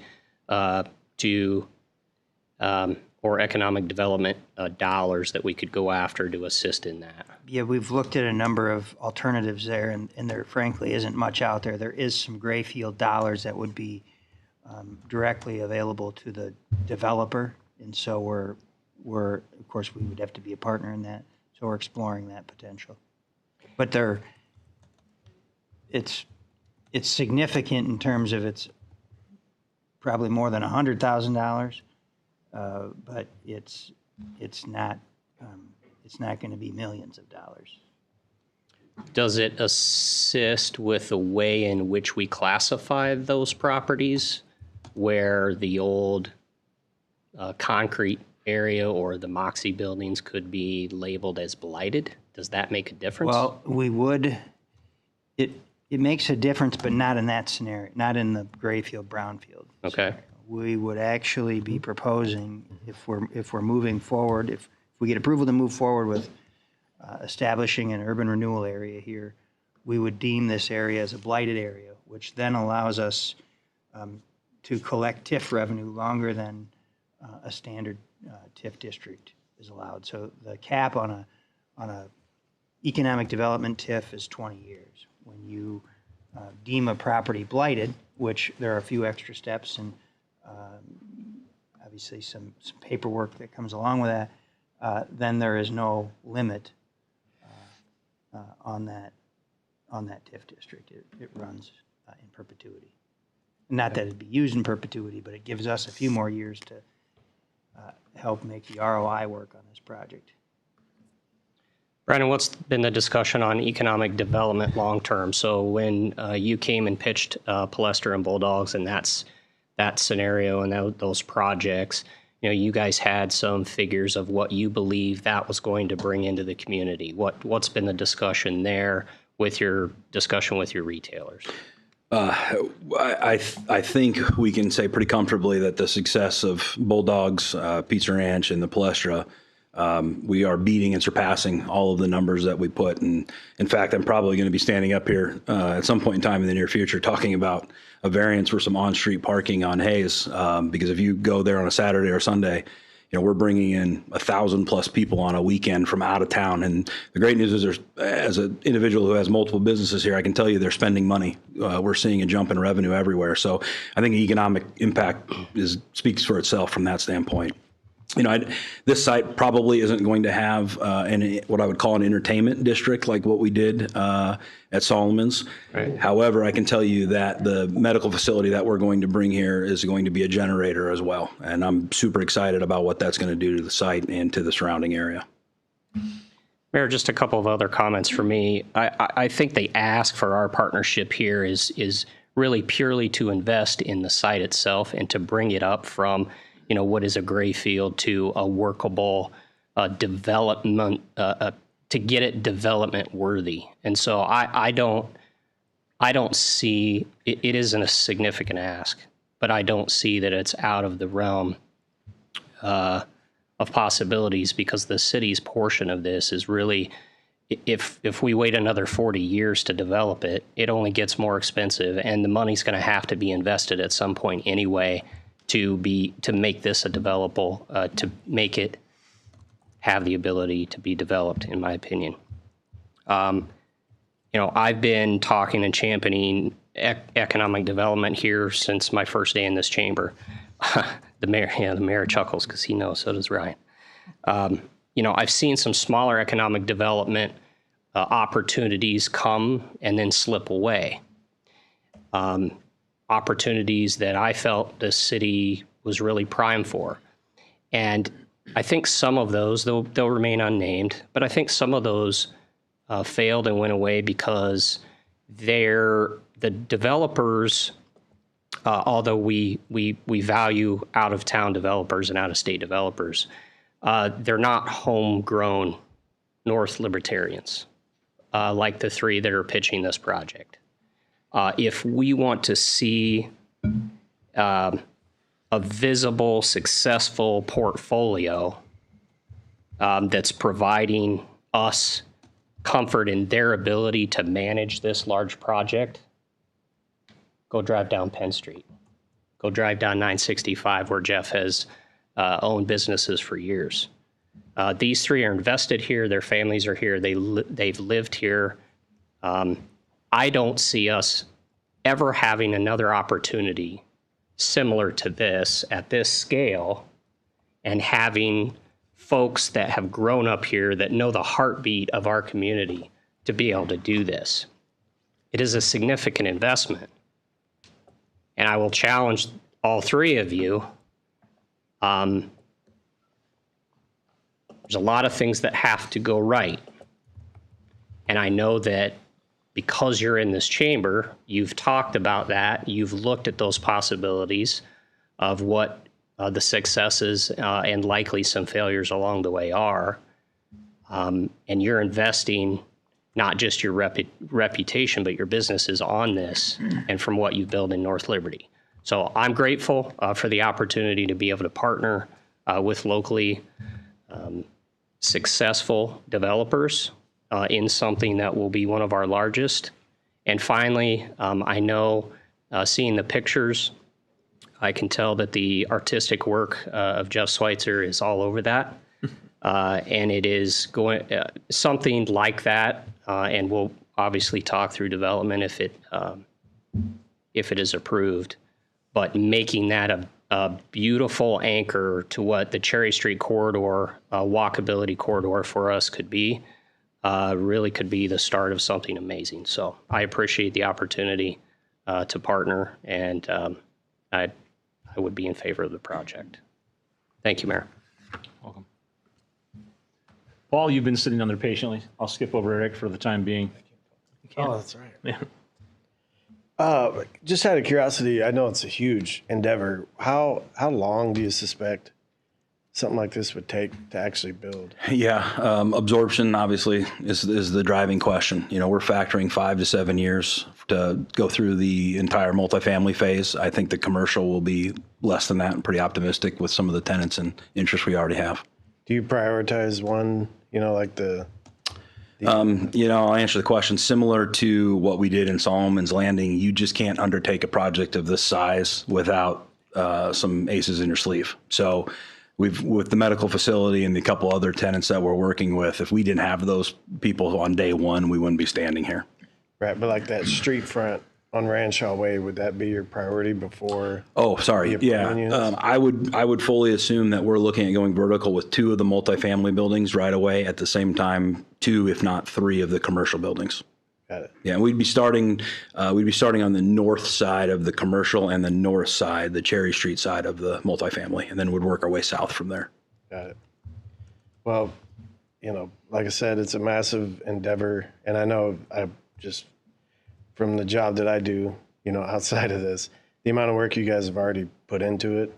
or economic development dollars that we could go after to assist in that? Yeah, we've looked at a number of alternatives there, and there frankly isn't much out there. There is some grayfield dollars that would be directly available to the developer, and so we're of course we would have to be a partner in that. So we're exploring that potential. But it's significant in terms of it's probably more than $100,000, but it's not going to be millions of dollars. Does it assist with the way in which we classify those properties, where the old concrete area or the Moxie buildings could be labeled as blighted? Does that make a difference? Well, we would. It makes a difference, but not in that scenario, not in the grayfield brownfield. Okay. Scenario. We would actually be proposing, if we're moving forward, if we get approval to move forward with establishing an urban renewal area here, we would deem this area as a blighted area, which then allows us to collect TIF revenue longer than a standard TIF district is allowed. So the cap on a economic development TIF is 20 years. When you deem a property blighted, which there are a few extra steps and obviously some paperwork that comes along with that, then there is no limit on that TIF district. It runs in perpetuity. Not that it'd be used in perpetuity, but it gives us a few more years to help make the ROI work on this project. Brandon, what's been the discussion on economic development long term? So when you came and pitched Palestra and Bulldogs, and that scenario and those projects, you guys had some figures of what you believe that was going to bring into the community. What's been the discussion there with your discussion with your retailers? I think we can say pretty comfortably that the success of Bulldogs, Pizza Ranch, and the Palestra, we are beating and surpassing all of the numbers that we put. And in fact, I'm probably going to be standing up here at some point in time in the near future talking about a variance for some on-street parking on Hayes, because if you go there on a Saturday or Sunday, we're bringing in 1,000+ people on a weekend from out of town. And the great news is as an individual who has multiple businesses here, I can tell you they're spending money. We're seeing a jump in revenue everywhere. So I think the economic impact speaks for itself from that standpoint. This site probably isn't going to have what I would call an entertainment district like what we did at Solomon's. Right. However, I can tell you that the medical facility that we're going to bring here is going to be a generator as well. And I'm super excited about what that's going to do to the site and to the surrounding area. Mayor, just a couple of other comments for me. I think the ask for our partnership here is really purely to invest in the site itself and to bring it up from what is a gray field to a workable development, to get it development worthy. And so I don't see, it isn't a significant ask, but I don't see that it's out of the realm of possibilities, because the city's portion of this is really, if we wait another 40 years to develop it, it only gets more expensive, and the money's going to have to be invested at some point anyway to make this a developable, to make it have the ability to be developed, in my opinion. I've been talking and championing economic development here since my first day in this chamber. The mayor chuckles because he knows, so does Ryan. I've seen some smaller economic development opportunities come and then slip away. Opportunities that I felt the city was really primed for. And I think some of those, they'll remain unnamed, but I think some of those failed and went away because the developers, although we value out-of-town developers and out-of-state developers, they're not homegrown North Libertarians like the three that are pitching this project. If we want to see a visible, successful portfolio that's providing us comfort in their ability to manage this large project, go drive down Penn Street. Go drive down 965, where Jeff has owned businesses for years. These three are invested here. Their families are here. They've lived here. I don't see us ever having another opportunity similar to this at this scale, and having folks that have grown up here that know the heartbeat of our community to be able to do this. It is a significant investment. And I will challenge all three of you. There's a lot of things that have to go right. And I know that because you're in this chamber, you've talked about that. You've looked at those possibilities of what the successes and likely some failures along the way are. And you're investing not just your reputation, but your businesses on this and from what you build in North Liberty. So I'm grateful for the opportunity to be able to partner with locally successful developers in something that will be one of our largest. And finally, I know seeing the pictures, I can tell that the artistic work of Jeff Schweitzer is all over that. And it is going something like that, and we'll obviously talk through development if it is approved. But making that a beautiful anchor to what the Cherry Street corridor, walkability corridor for us could be, really could be the start of something amazing. So I appreciate the opportunity to partner, and I would be in favor of the project. Thank you, Mayor. Welcome. Paul, you've been sitting on there patiently. I'll skip over Eric for the time being. Oh, that's right. Yeah. Just out of curiosity, I know it's a huge endeavor. How long do you suspect something like this would take to actually build? Yeah, absorption obviously is the driving question. We're factoring 5 to 7 years to go through the entire multifamily phase. I think the commercial will be less than that. I'm pretty optimistic with some of the tenants and interest we already have. Do you prioritize one, like the I'll answer the question similar to what we did in Solomon's Landing. You just can't undertake a project of this size without some aces in your sleeve. So with the medical facility and the couple other tenants that we're working with, if we didn't have those people on day one, we wouldn't be standing here. Right, but like that street front on Ranshaw Way, would that be your priority before? Oh, sorry. Yeah, I would fully assume that we're looking at going vertical with 2 of the multifamily buildings right away at the same time, 2, if not 3 of the commercial buildings. Got it. Yeah, we'd be starting on the north side of the commercial and the north side, the Cherry Street side of the multifamily, and then would work our way south from there. Got it. Well, like I said, it's a massive endeavor, and I know from the job that I do, outside of this, the amount of work you guys have already put into it,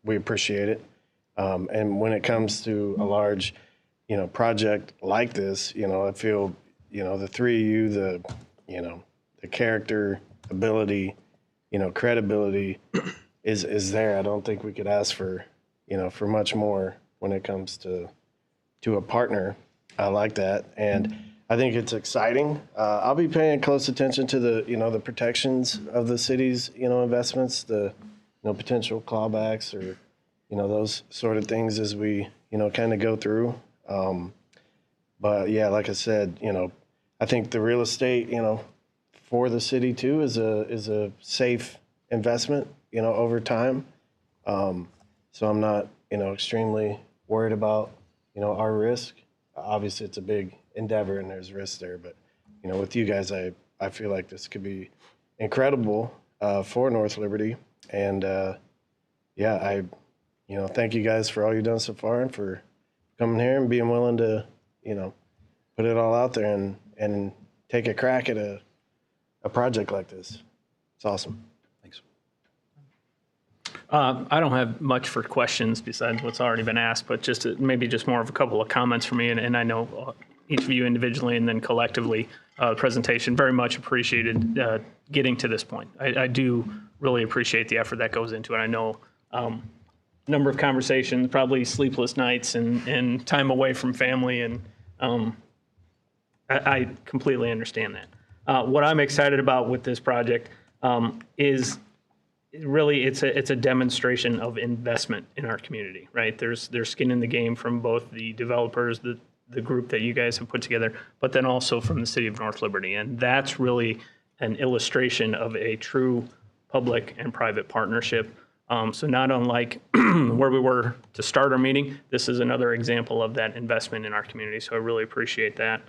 we appreciate it. And when it comes to a large, project like this, I feel, the three of you, the character, ability, credibility is there. I don't think we could ask for, for much more when it comes to a partner like that. And I think it's exciting. I'll be paying close attention to the, the protections of the city's, investments, the, potential clawbacks or, those sort of things as we, kind of go through. But yeah, like I said, I think the real estate, for the city too is a safe investment, over time. So I'm not, extremely worried about, our risk. Obviously it's a big endeavor and there's risk there, but, with you guys, I feel like this could be incredible, for North Liberty. And, yeah, I thank you guys for all you've done so far and for coming here and being willing to, put it all out there and take a crack at a project like this. It's awesome. Thanks. I don't have much for questions besides what's already been asked, but maybe just more of a couple of comments for me. And I know each of you individually and then collectively, the presentation very much appreciated getting to this point. I do really appreciate the effort that goes into it. I know number of conversations, probably sleepless nights and time away from family. And I completely understand that. What I'm excited about with this project is really it's a demonstration of investment in our community, right? There's skin in the game from both the developers, the group that you guys have put together, but then also from the city of North Liberty. And that's really an illustration of a true public and private partnership. So not unlike where we were to start our meeting, this is another example of that investment in our community. So I really appreciate that.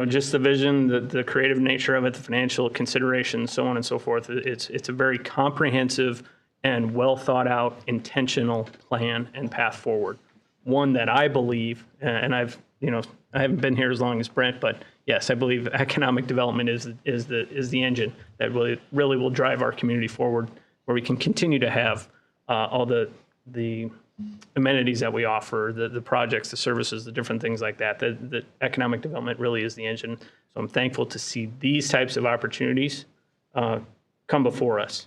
Just the vision, the creative nature of it, the financial considerations, so on and so forth. It's a very comprehensive and well thought out, intentional plan and path forward. One that I believe, and I haven't been here as long as Brent, but yes, I believe economic development is the engine that really will drive our community forward, where we can continue to have all the amenities that we offer, the projects, the services, the different things like that. The economic development really is the engine. So I'm thankful to see these types of opportunities come before us.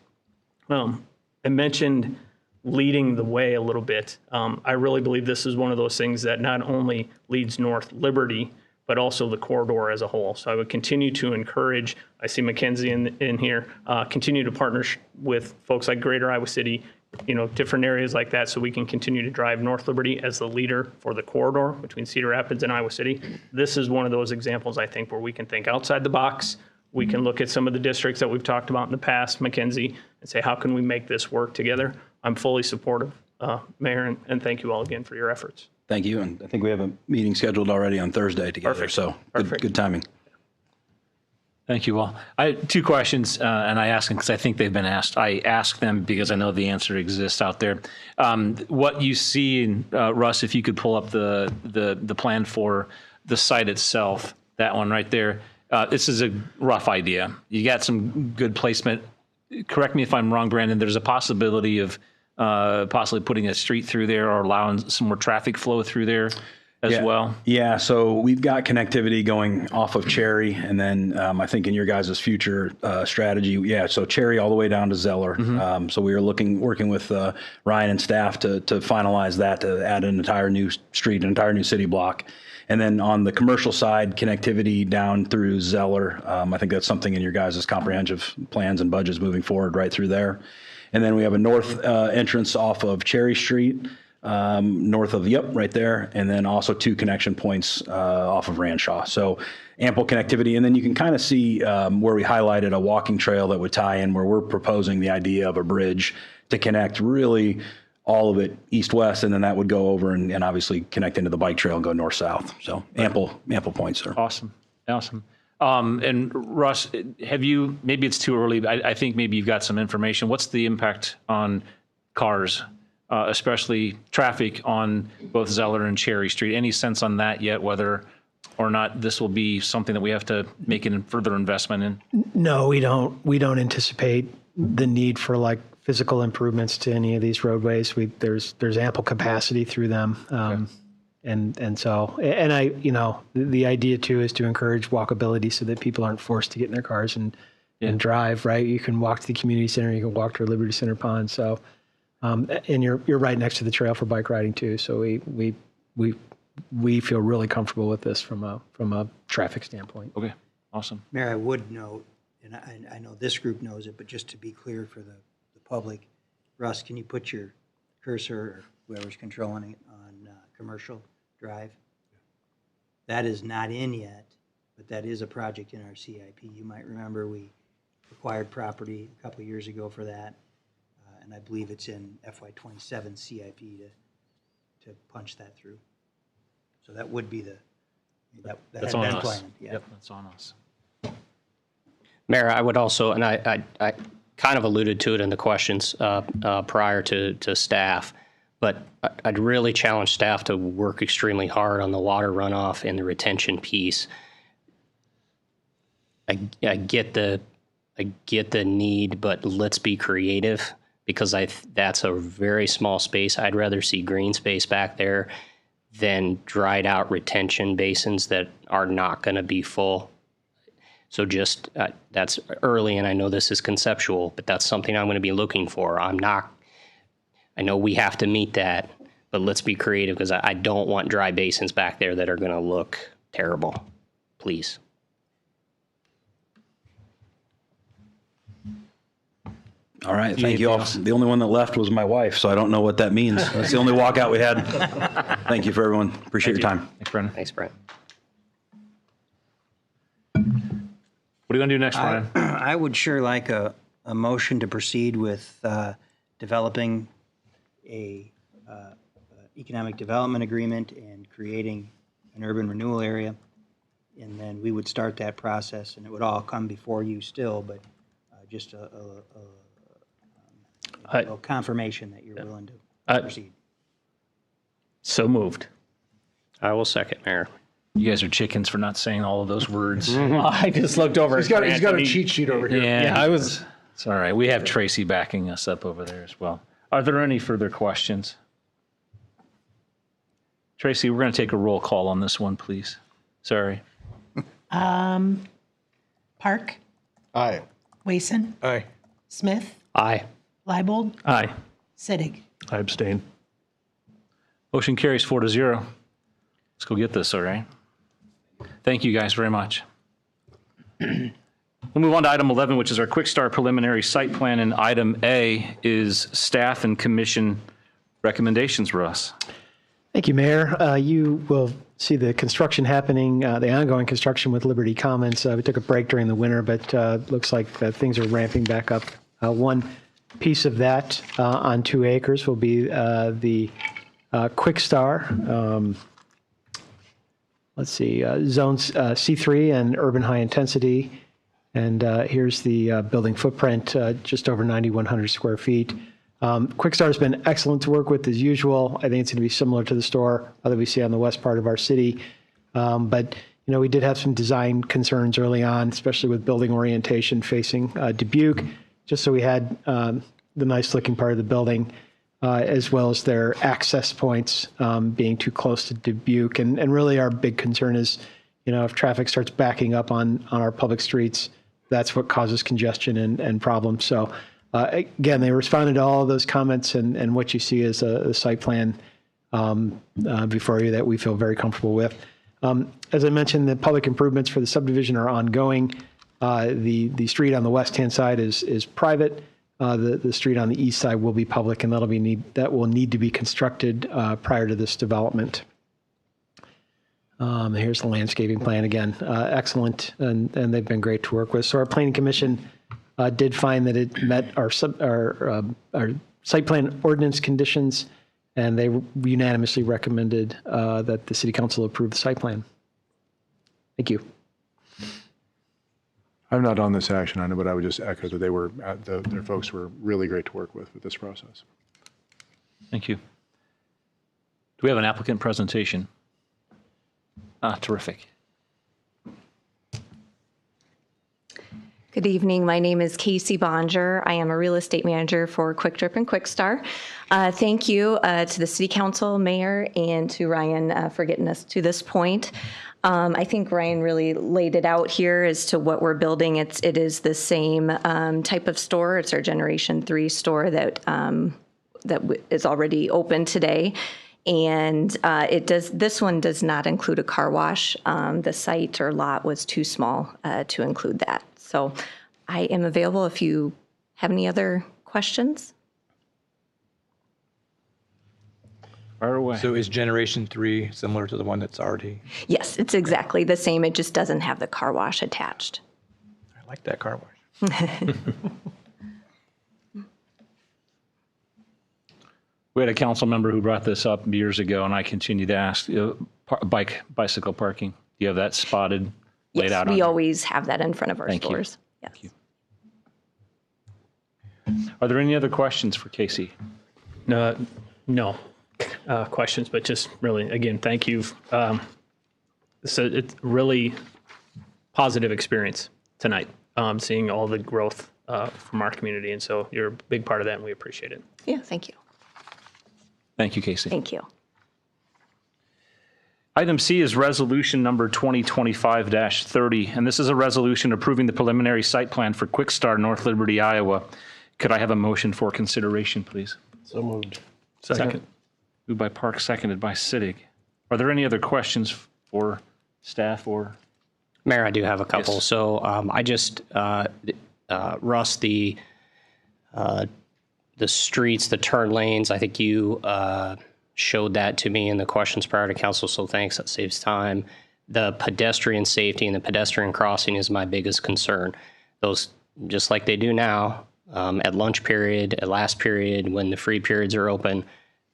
I mentioned leading the way a little bit. I really believe this is one of those things that not only leads North Liberty, but also the corridor as a whole. So I would continue to encourage, I see Mackenzie in here, continue to partner with folks like Greater Iowa City, different areas like that, so we can continue to drive North Liberty as the leader for the corridor between Cedar Rapids and Iowa City. This is one of those examples, I think, where we can think outside the box. We can look at some of the districts that we've talked about in the past, Mackenzie, and say, how can we make this work together? I'm fully supportive, Mayor, and thank you all again for your efforts. Thank you. And I think we have a meeting scheduled already on Thursday together. Perfect. So good timing. Thank you all. I have two questions, and I ask them because I think they've been asked. I ask them because I know the answer exists out there. What you see, in, Russ, if you could pull up the plan for the site itself, that one right there. This is a rough idea. You got some good placement. Correct me if I'm wrong, Brandon. There's a possibility of possibly putting a street through there or allowing some more traffic flow through there as well? Yeah, so we've got connectivity going off of Cherry, and then I think in your guys' future strategy, so Cherry all the way down to Zeller. Mm-hmm. So we are working with Ryan and staff to finalize that, to add an entire new street, an entire new city block. And then on the commercial side, connectivity down through Zeller. I think that's something in your guys' comprehensive plans and budgets moving forward right through there. And then we have a north entrance off of Cherry Street, north of, right there. And then also 2 connection points off of Ranshaw. So ample connectivity. And then you can kind of see where we highlighted a walking trail that would tie in, where we're proposing the idea of a bridge to connect really all of it east-west, and then that would go over and obviously connect into the bike trail and go north-south. So ample points there. Awesome. And Russ, have you, maybe it's too early, but I think maybe you've got some information. What's the impact on cars, especially traffic on both Zeller and Cherry Street? Any sense on that yet, whether or not this will be something that we have to make a further investment in? No, we don't anticipate the need for like physical improvements to any of these roadways. There's ample capacity through them. And so, and I, the idea too is to encourage walkability so that people aren't forced to get in their cars and drive, right? You can walk to the community center, you can walk to Liberty Center Pond. So, and you're right next to the trail for bike riding too. So we feel really comfortable with this from a traffic standpoint. Okay, awesome. Mayor, I would note, and I know this group knows it, but just to be clear for the public, Russ, can you put your cursor, or whoever's controlling it, on Commercial Drive? That is not in yet, but that is a project in our CIP. You might remember we acquired property a couple of years ago for that, and I believe it's in FY27 CIP to punch that through. So that would be that That's had on been us. planned. Yeah. Yep, that's on us. Mayor, I would also, and I kind of alluded to it in the questions prior to staff, but I'd really challenge staff to work extremely hard on the water runoff and the retention piece. I get the need, but let's be creative, because that's a very small space. I'd rather see green space back there than dried out retention basins that are not going to be full. So just that's early, and I know this is conceptual, but that's something I'm going to be looking for. I know we have to meet that, but let's be creative, because I don't want dry basins back there that are going to look terrible. Please. All right, thank you all. The only one that left was my wife, so I don't know what that means. That's the only walkout we had. Thank you for everyone. Appreciate your time. Thanks, Brendan. Thanks, Brent. What are you going to do next, Ryan? I would sure like a motion to proceed with developing a economic development agreement and creating an urban renewal area. And then we would start that process, and it would all come before you still, but just a confirmation that you're willing to proceed. So moved. I will second, Mayor. You guys are chickens for not saying all of those words. I just looked over. He's got a cheat sheet over here. Yeah, it's all right. We have Tracy backing us up over there as well. Are there any further questions? Tracy, we're going to take a roll call on this one, please. Sorry. Park, Aye. Wason, Aye. Smith, Aye. Leibold, Aye. Sittig. I abstain. Motion carries 4-0. Let's go get this, all right? Thank you guys very much. We'll move on to item 11, which is our quick start preliminary site plan, and item A is staff and commission recommendations, Russ. Thank you, Mayor. You will see the construction happening, the ongoing construction with Liberty Commons. We took a break during the winter, but looks like things are ramping back up. One piece of that on 2 acres will be the Quick Star, zones C3 and urban high intensity. And here's the building footprint, just over 9,100 square feet. Quick Star has been excellent to work with as usual. I think it's going to be similar to the store that we see on the west part of our city. But we did have some design concerns early on, especially with building orientation facing Dubuque, just so we had the nice looking part of the building, as well as their access points being too close to Dubuque. And really our big concern is, if traffic starts backing up on our public streets, that's what causes congestion and problems. So again, they responded to all of those comments, and what you see is a site plan before you that we feel very comfortable with. As I mentioned, the public improvements for the subdivision are ongoing. The street on the west-hand side is private. The street on the east side will be public, and that will need to be constructed prior to this development. Here's the landscaping plan again, excellent, and they've been great to work with. So our planning commission did find that it met our site plan ordinance conditions, and they unanimously recommended that the city council approve the site plan. Thank you. I'm not on this action item, but I would just echo that their folks were really great to work with this process. Thank you. Do we have an applicant presentation? Terrific. Good evening. My name is Casey Bonger. I am a real estate manager for Quick Trip and Quick Star. Thank you to the City Council, Mayor, and to Ryan for getting us to this point. I think Ryan really laid it out here as to what we're building. It is the same type of store. It's our Generation 3 store that is already open today. And this one does not include a car wash. The site or lot was too small to include that. So I am available if you have any other questions. Fire away. So is Generation 3 similar to the one that's already? Yes, it's exactly the same. It just doesn't have the car wash attached. I like that car wash. We had a council member who brought this up years ago, and I continue to ask, bicycle parking. Do you have that spotted, laid Yes, out? we always have that in front of our Thank you. stores. Yes. Thank you. Are there any other questions for Casey? No questions, but just really, again, thank you. So it's really positive experience tonight, seeing all the growth from our community. And so you're a big part of that, and we appreciate it. Yeah, thank you. Thank you, Casey. Thank you. Item C is resolution number 2025-30, and this is a resolution approving the preliminary site plan for Quick Star, North Liberty, Iowa. Could I have a motion for consideration, please? So moved. Second. Moved by Park, seconded by Sittig. Are there any other questions for staff or? Mayor, I do have a couple. Yes. So I just, Russ, the streets, the turn lanes, I think you showed that to me in the questions prior to council, so thanks, that saves time. The pedestrian safety and the pedestrian crossing is my biggest concern. Those, just like they do now, at lunch period, at last period, when the free periods are open,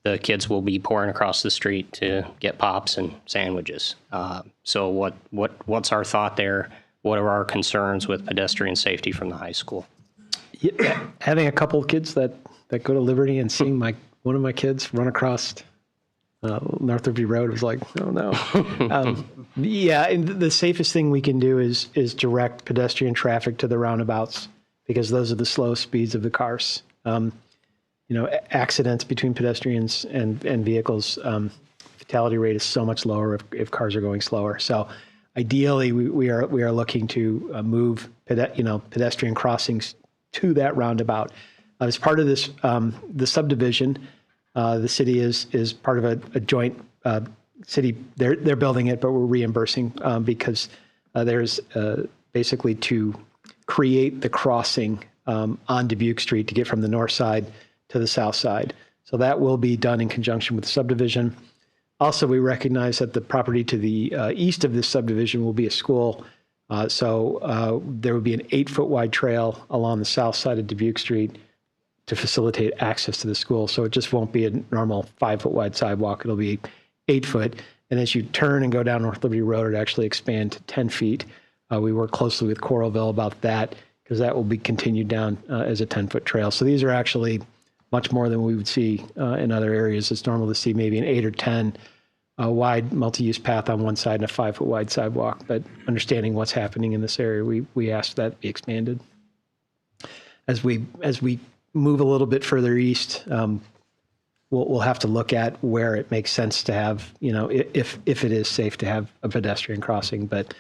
the kids will be pouring across the street to get pops and sandwiches. So what's our thought there? What are our concerns with pedestrian safety from the high school? Yeah, having a couple of kids that go to Liberty and seeing one of my kids run across North Liberty Road was like, oh no. Yeah, and the safest thing we can do is direct pedestrian traffic to the roundabouts because those are the slow speeds of the cars. Accidents between pedestrians and vehicles, fatality rate is so much lower if cars are going slower. So ideally, we are looking to move pedestrian crossings to that roundabout. As part of this, the subdivision, the city is part of a joint city. They're building it, but we're reimbursing because there's basically to create the crossing on Dubuque Street to get from the north side to the south side. So that will be done in conjunction with the subdivision. Also, we recognize that the property to the east of this subdivision will be a school. So there would be an 8-foot wide trail along the south side of Dubuque Street to facilitate access to the school. So it just won't be a normal 5-foot wide sidewalk. It'll be 8 foot. And as you turn and go down North Liberty Road, it actually expand to 10 feet. We work closely with Coralville about that because that will be continued down as a 10-foot trail. So these are actually much more than we would see in other areas. It's normal to see maybe an 8 or 10 wide multi-use path on one side and a 5-foot wide sidewalk. But understanding what's happening in this area, we asked that be expanded. As we move a little bit further east, we'll have to look at where it makes sense to have, if it is safe to have a pedestrian crossing. But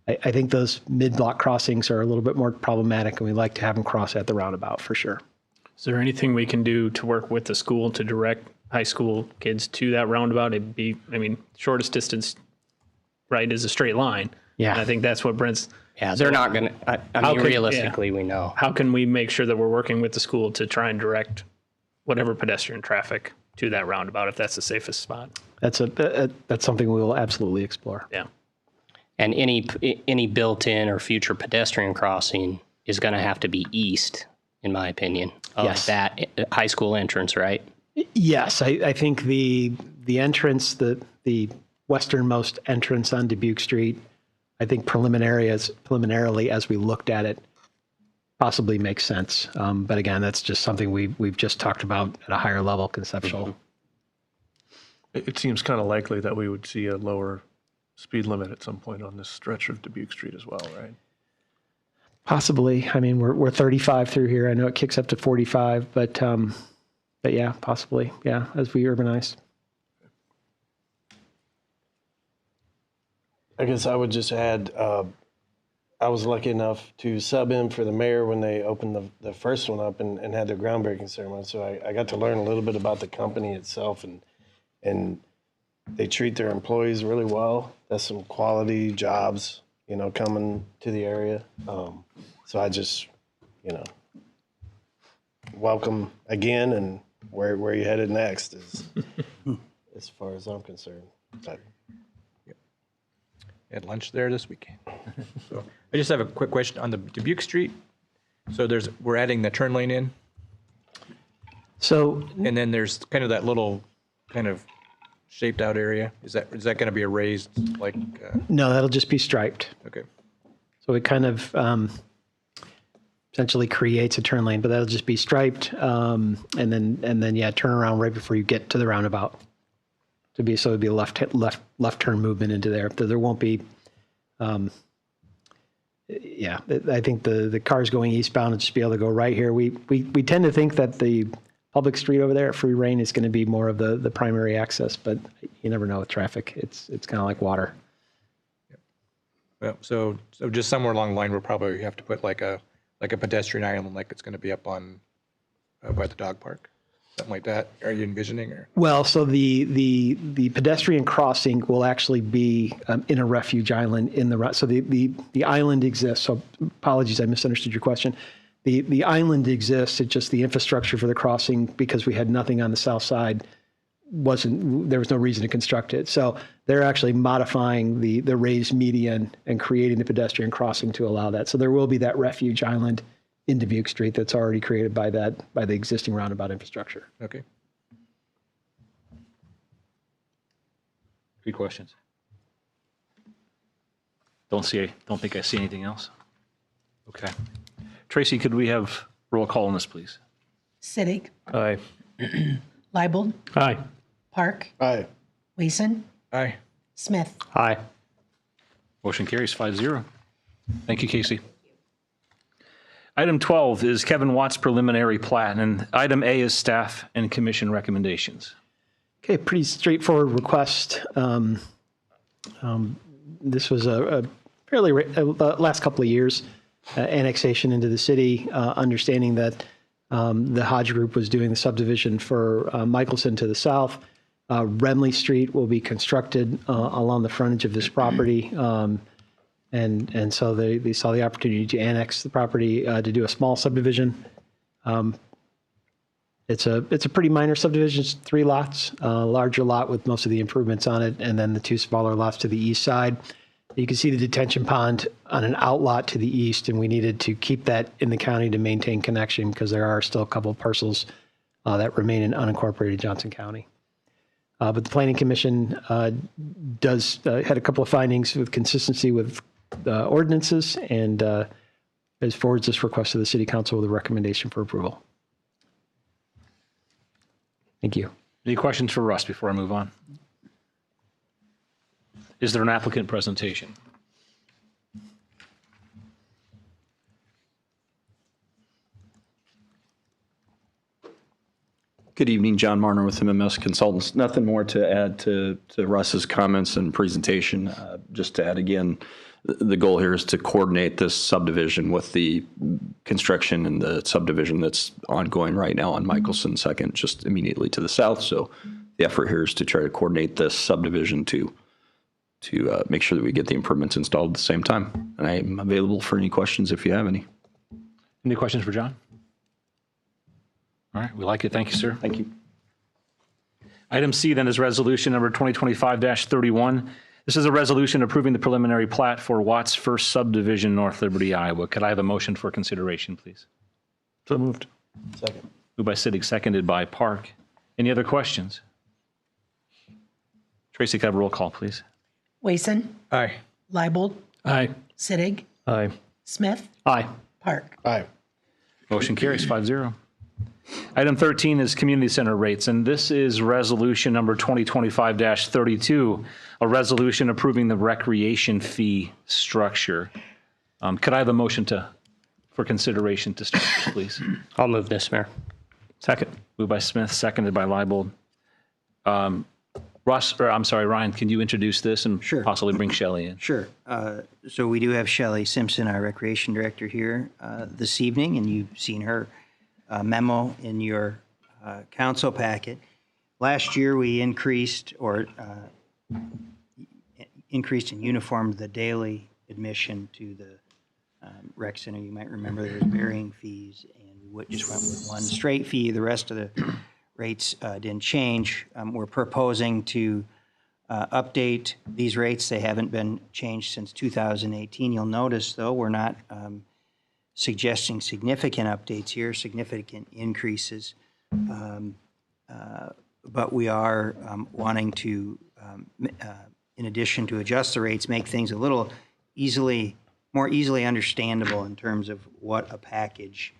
I think those mid-block crossings are a little bit more problematic, and we like to have them cross at the roundabout for sure. Is there anything we can do to work with the school to direct high school kids to that roundabout? It'd be, shortest distance, right, is a straight line. Yeah. And I think that's what Brent's. Yeah, they're not going to, realistically, we know. How can we make sure that we're working with the school to try and direct whatever pedestrian traffic to that roundabout, if that's the safest spot? That's something we will absolutely explore. Yeah. And any built-in or future pedestrian crossing is going to have to be east, in my opinion, of that high school entrance, right? Yes, I think the entrance, the westernmost entrance on Dubuque Street, I think preliminarily as we looked at it, possibly makes sense. But again, that's just something we've just talked about at a higher level, conceptual. Mm-hmm. It seems kind of likely that we would see a lower speed limit at some point on this stretch of Dubuque Street as well, right? Possibly. I mean, we're 35 through here. I know it kicks up to 45, but yeah, possibly. Yeah, as we urbanize. I guess I would just add, I was lucky enough to sub in for the mayor when they opened the first one up and had their groundbreaking ceremony. So I got to learn a little bit about the company itself, and they treat their employees really well. That's some quality jobs, coming to the area. So I just, welcome again, and where you headed next is, as far as I'm concerned. But, Had lunch there this weekend. So I just have a quick question on the Dubuque Street. So we're adding the turn lane in, So and then there's kind of that little kind of shaped out area. Is that going to be a raised like? no, that'll just be striped. Okay. So it kind of essentially creates a turn lane, but that'll just be striped, and then yeah, turn around right before you get to the roundabout. So it'd be a left turn movement into there. There won't be. Yeah, I think the cars going eastbound will just be able to go right here. We tend to think that the public street over there at Free Reign is going to be more of the primary access, but you never know with traffic. It's kind of like water. Well, so just somewhere along the line, we'll probably have to put like a pedestrian island, like it's going to be up on by the dog park, something like that. Are you envisioning? Or? Well, so the pedestrian crossing will actually be in a refuge island in the so the island exists. So apologies, I misunderstood your question. The island exists. It's just the infrastructure for the crossing, because we had nothing on the south side, there was no reason to construct it. So they're actually modifying the raised median and creating the pedestrian crossing to allow that. So there will be that refuge island in Dubuque Street that's already created by the existing roundabout infrastructure. Okay. Three questions. Don't think I see anything else. Okay. Tracy, could we have roll call on this, please? Sittig. Aye. Leibold. Aye. Park. Aye. Wason. Aye. Smith. Aye. Motion carries 5-0. Thank you, Casey. Item 12 is Kevin Watt's preliminary plat, and item A is staff and commission recommendations. Okay, pretty straightforward request. This was a fairly last couple of years annexation into the city, understanding that the Hodge Group was doing the subdivision for Michelson to the south. Remley Street will be constructed along the frontage of this property. And so they saw the opportunity to annex the property to do a small subdivision. It's a pretty minor subdivision. It's 3 lots, a larger lot with most of the improvements on it, and then the 2 smaller lots to the east side. You can see the detention pond on an outlot to the east, and we needed to keep that in the county to maintain connection because there are still a couple of parcels that remain in unincorporated Johnson County. But the Planning Commission had a couple of findings with consistency with ordinances, and has forwards this request to the City Council with a recommendation for approval. Thank you. Any questions for Russ before I move on? Is there an applicant presentation? Good evening, John Marner with MMS Consultants. Nothing more to add to Russ's comments and presentation. Just to add again, the goal here is to coordinate this subdivision with the construction and the subdivision that's ongoing right now on Michelson Second, just immediately to the south. So the effort here is to try to coordinate this subdivision to make sure that we get the improvements installed at the same time. And I am available for any questions if you have any. Any questions for John? All right, we like it. Thank you, sir. Thank you. Item C then is resolution number 2025-31. This is a resolution approving the preliminary plat for Watts First Subdivision, North Liberty, Iowa. Could I have a motion for consideration, please? So moved. Second. Moved by Sittig, seconded by Park. Any other questions? Tracy, could I have a roll call, please? Wason. Aye. Leibold. Aye. Sittig. Aye. Smith. Aye. Park. Aye. Motion carries 5-0. Item 13 is community center rates, and this is resolution number 2025-32, a resolution approving the recreation fee structure. Could I have a motion to for consideration to start with, please? I'll move this, Mayor. Second. Moved by Smith, seconded by Leibold. Ryan, can you introduce this and possibly bring Shelley in? Sure. So we do have Shelley Simpson, our Recreation Director, here this evening, and you've seen her memo in your council packet. Last year, we increased and uniformed the daily admission to the rec center. You might remember there was varying fees, and we just went with one straight fee. The rest of the rates didn't change. We're proposing to update these rates. They haven't been changed since 2018. You'll notice, though, we're not suggesting significant updates here, significant increases. But we are wanting to, in addition to adjust the rates, make things a little more easily understandable in terms of what a package,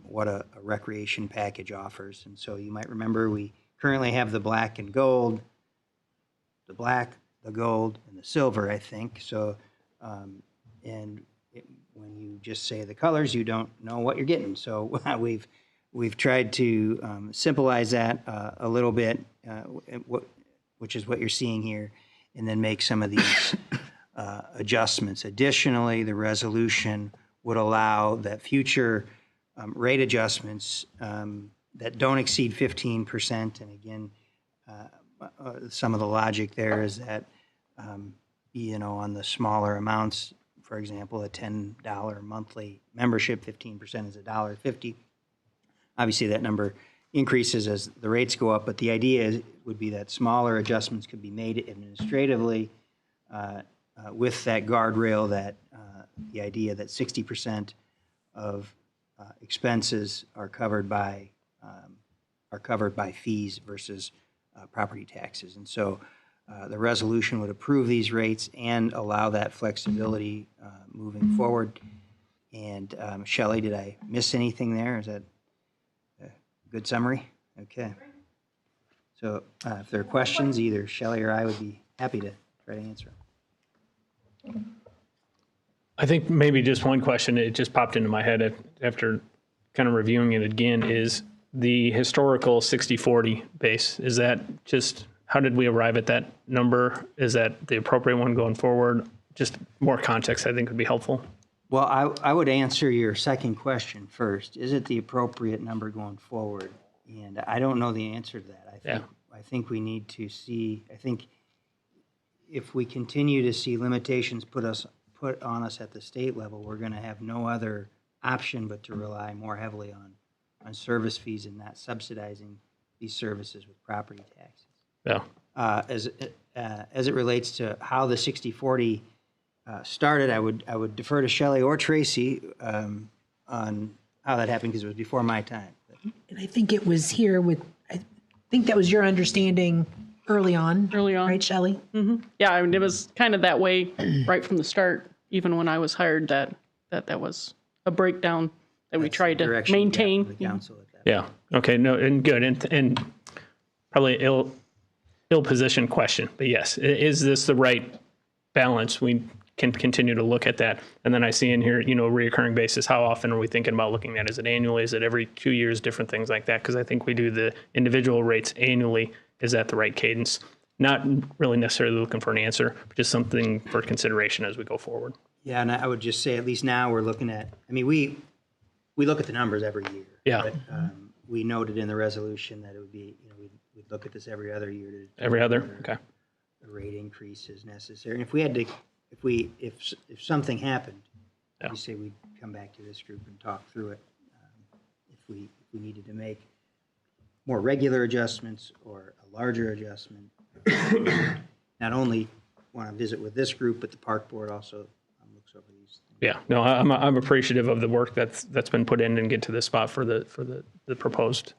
what a recreation package offers. And so you might remember we currently have the black and gold, the black, the gold, and the silver, I think. So, when you just say the colors, you don't know what you're getting. So we've tried to simplify that a little bit, which is what you're seeing here, and then make some of these adjustments. Additionally, the resolution would allow that future rate adjustments that don't exceed 15%. And again, some of the logic there is that, on the smaller amounts, for example, a $10 monthly membership, 15% is $1.50. Obviously, that number increases as the rates go up, but the idea would be that smaller adjustments could be made administratively with that guardrail, that the idea that 60% of expenses are covered by fees versus property taxes. And so the resolution would approve these rates and allow that flexibility moving forward. And Shelley, did I miss anything there? Is that a good summary? Okay. So if there are questions, either Shelley or I would be happy to try to answer them. I think maybe just one question, it just popped into my head after kind of reviewing it again, is the historical 60-40 base. Is that just, how did we arrive at that number? Is that the appropriate one going forward? Just more context, I think, would be helpful. Well, I would answer your second question first. Is it the appropriate number going forward? And I don't know the answer to that. I think we need to see, I think if we continue to see limitations put on us at the state level, we're going to have no other option but to rely more heavily on service fees and not subsidizing these services with property taxes. Yeah. As it relates to how the 60-40 started, I would defer to Shelley or Tracy on how that happened, because it was before my time. And I think it was here I think that was your understanding early on. Right, Shelley? Mm-hmm. Yeah, I mean, it was kind of that way right from the start, even when I was hired, that was a breakdown that we tried to maintain. The council at that Yeah. Okay. No, and good. And probably ill-positioned question, but yes, is this the right balance? We can continue to look at that. And then I see in here, reoccurring basis, how often are we thinking about looking at it? Is it annually? Is it every 2 years? Different things like that. Because I think we do the individual rates annually. Is that the right cadence? Not really necessarily looking for an answer, but just something for consideration as we go forward. Yeah, and I would just say, at least now we're looking at, we look at the numbers every year. Yeah. But we noted in the resolution that it would be, we'd look at this every other year to every other, okay. A rate increase is necessary. And if we had to, if something happened, we say we'd come back to this group and talk through it. If we needed to make more regular adjustments or a larger adjustment, not only want to visit with this group, but the park board also looks over these things. Yeah, no, I'm appreciative of the work that's been put in and get to this spot for the proposed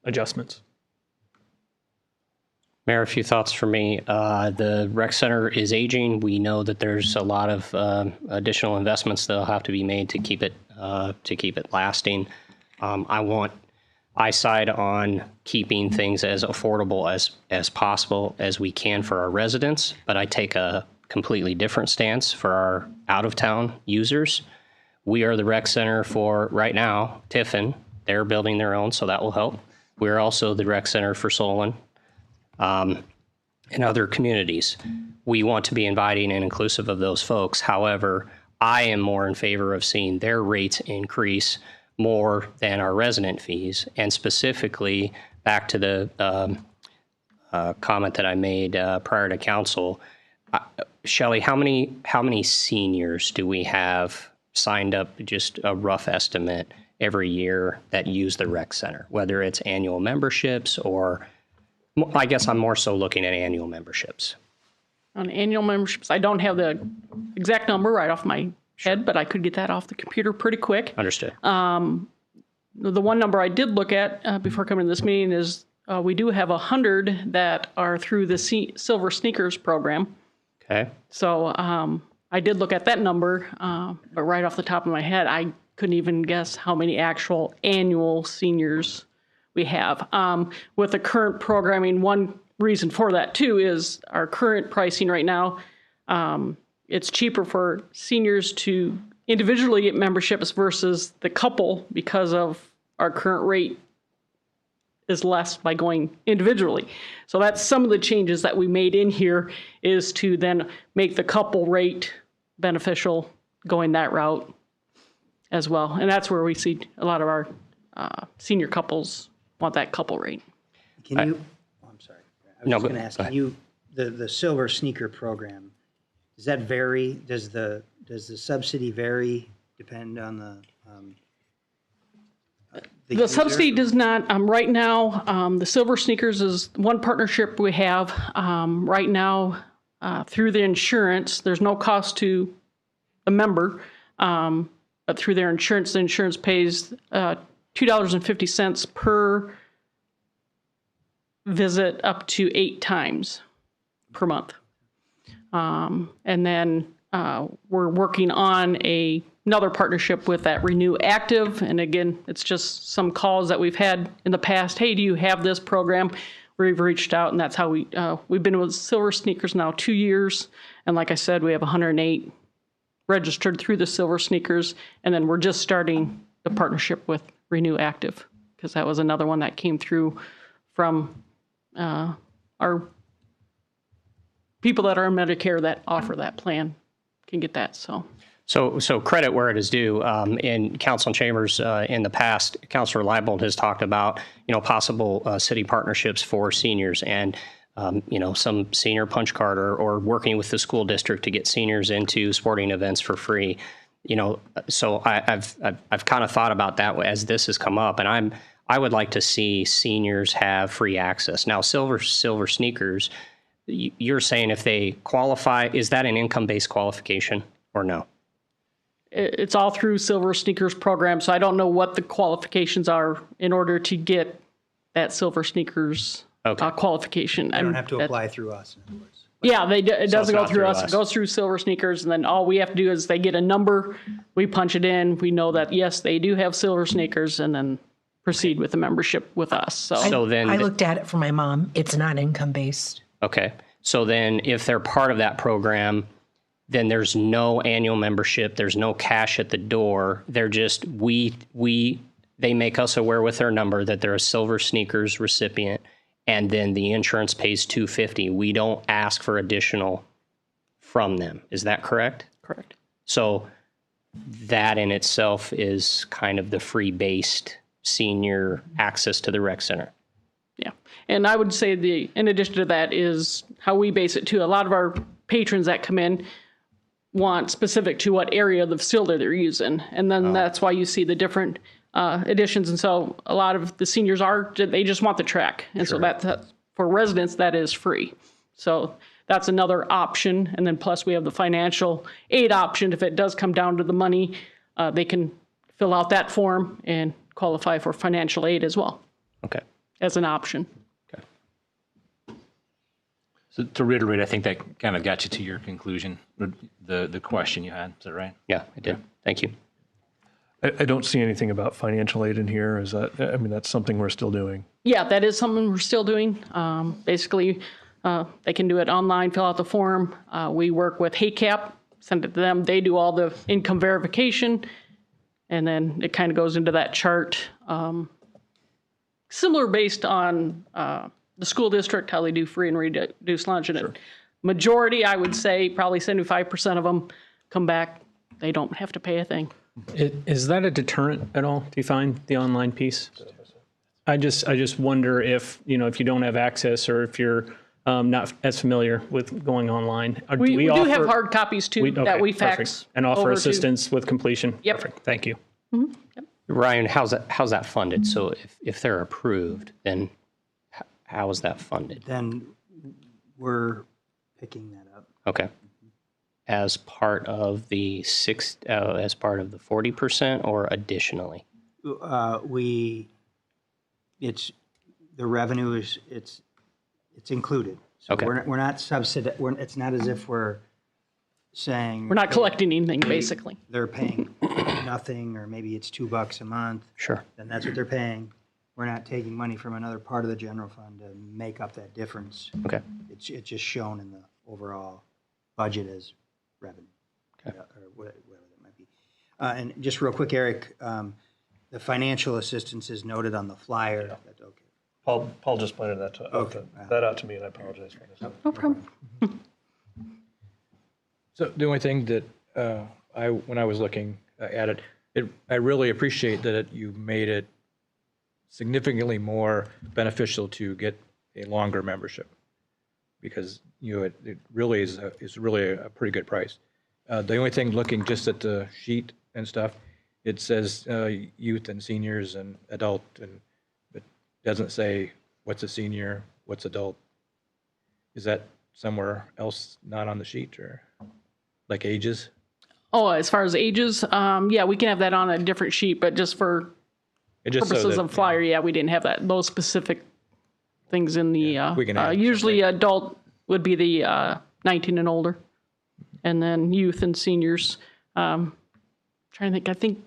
adjustments. Mayor, a few thoughts for me. The rec center is aging. We know that there's a lot of additional investments that'll have to be made to keep it lasting. I side on keeping things as affordable as possible as we can for our residents, but I take a completely different stance for our out-of-town users. We are the rec center for, right now, Tiffin. They're building their own, so that will help. We're also the rec center for Solon and other communities. We want to be inviting and inclusive of those folks. However, I am more in favor of seeing their rates increase more than our resident fees. And specifically, back to the comment that I made prior to council, Shelley, how many seniors do we have signed up, just a rough estimate, every year that use the rec center, whether it's annual memberships or, I guess I'm more so looking at annual memberships. On annual memberships, I don't have the exact number right off my head, but I could get that off the computer pretty quick. Understood. The one number I did look at before coming to this meeting is we do have 100 that are through the Silver Sneakers program. Okay. So I did look at that number, but right off the top of my head, I couldn't even guess how many actual annual seniors we have. With the current programming, one reason for that too is our current pricing right now. It's cheaper for seniors to individually get memberships versus the couple because of our current rate is less by going individually. So that's some of the changes that we made in here, is to then make the couple rate beneficial going that route as well. And that's where we see a lot of our senior couples want that couple rate. Can you, oh, I'm sorry. I was No, just go- going to ask, go can you, the Silver Sneaker program, does that vary? Does the subsidy vary depend on the The subsidy does not. Right now, the Silver Sneakers is one partnership we have. Right now, through the insurance, there's no cost to the member, but through their insurance, the insurance pays $2.50 per visit up to 8 times per month. And then we're working on another partnership with that Renew Active. And again, it's just some calls that we've had in the past. Hey, do you have this program? We've reached out, and that's how we've been with Silver Sneakers now 2 years. And like I said, we have 108 registered through the Silver Sneakers. And then we're just starting the partnership with Renew Active, because that was another one that came through from our people that are in Medicare that offer that plan can get that. So credit where it is due. In council chambers in the past, Councilor Leibold has talked about, possible city partnerships for seniors and, some senior punch card or working with the school district to get seniors into sporting events for free. So I've kind of thought about that as this has come up, and I would like to see seniors have free access. Now, Silver Sneakers, you're saying if they qualify, is that an income-based qualification or no? It's all through Silver Sneakers program, so I don't know what the qualifications are in order to get that Silver Sneakers qualification. You don't have to apply through us, in other words. Yeah, it doesn't go through us. It goes through Silver Sneakers, and then all we have to do is they get a number, we punch it in, we know that, yes, they do have Silver Sneakers, and then proceed with the membership with us. So then I looked at it for my mom. It's not income-based. Okay. So then if they're part of that program, then there's no annual membership, there's no cash at the door. They're just, they make us aware with their number that they're a Silver Sneakers recipient, and then the insurance pays $250. We don't ask for additional from them. Is that correct? Correct. So that in itself is kind of the free-based senior access to the rec center. Yeah. And I would say in addition to that is how we base it too. A lot of our patrons that come in want specific to what area of the facility they're using. And then that's why you see the different additions. And so a lot of the seniors they just want the track. And so that's for residents, that is free. So that's another option. And then plus we have the financial aid option. If it does come down to the money, they can fill out that form and qualify for financial aid as well. Okay. As an option. So to reiterate, I think that kind of got you to your conclusion, the question you had. Is that right? Yeah, I did. Thank you. I don't see anything about financial aid in here. Is that, that's something we're still doing. Yeah, that is something we're still doing. Basically, they can do it online, fill out the form. We work with HACAP, send it to them. They do all the income verification, And then it kind of goes into that chart. Similar based on the school district, how they do free and reduced lunch. And majority, I would say, probably 75% of them come back. They don't have to pay a thing. Is that a deterrent at all, do you find, the online piece? I just wonder if, if you don't have access or if you're not as familiar with going online. We do have hard copies too that we fax. Perfect. And offer assistance with completion? Yep. Perfect. Thank you. Mm-hmm. Yep. Ryan, how's that funded? So if they're approved, then how is that funded? Then we're picking that up. Okay. As part of the 40% or additionally? It's the revenue is it's included. So Okay. we're not subsidized. It's not as if we're saying We're not collecting anything, basically. they're paying nothing, or maybe it's $2 a month. Sure. Then that's what they're paying. We're not taking money from another part of the general fund to make up that difference. Okay. It's just shown in the overall budget as revenue. Okay. Or whatever that might be. And just real quick, Eric, the financial assistance is noted on the flyer. Yeah. That's okay. Paul just pointed that out to me, and I apologize for this. No problem. So the only thing that when I was looking at it, I really appreciate that you made it significantly more beneficial to get a longer membership, because it really is really a pretty good price. The only thing, looking just at the sheet and stuff, it says youth and seniors and adult, and it doesn't say what's a senior, what's adult. Is that somewhere else not on the sheet, or like ages? Oh, as far as ages, yeah, we can have that on a different sheet, but just for purposes of flyer, yeah, we didn't have those specific things in the, we can add usually adult would be the 19 and older, and then youth and seniors. Trying to think,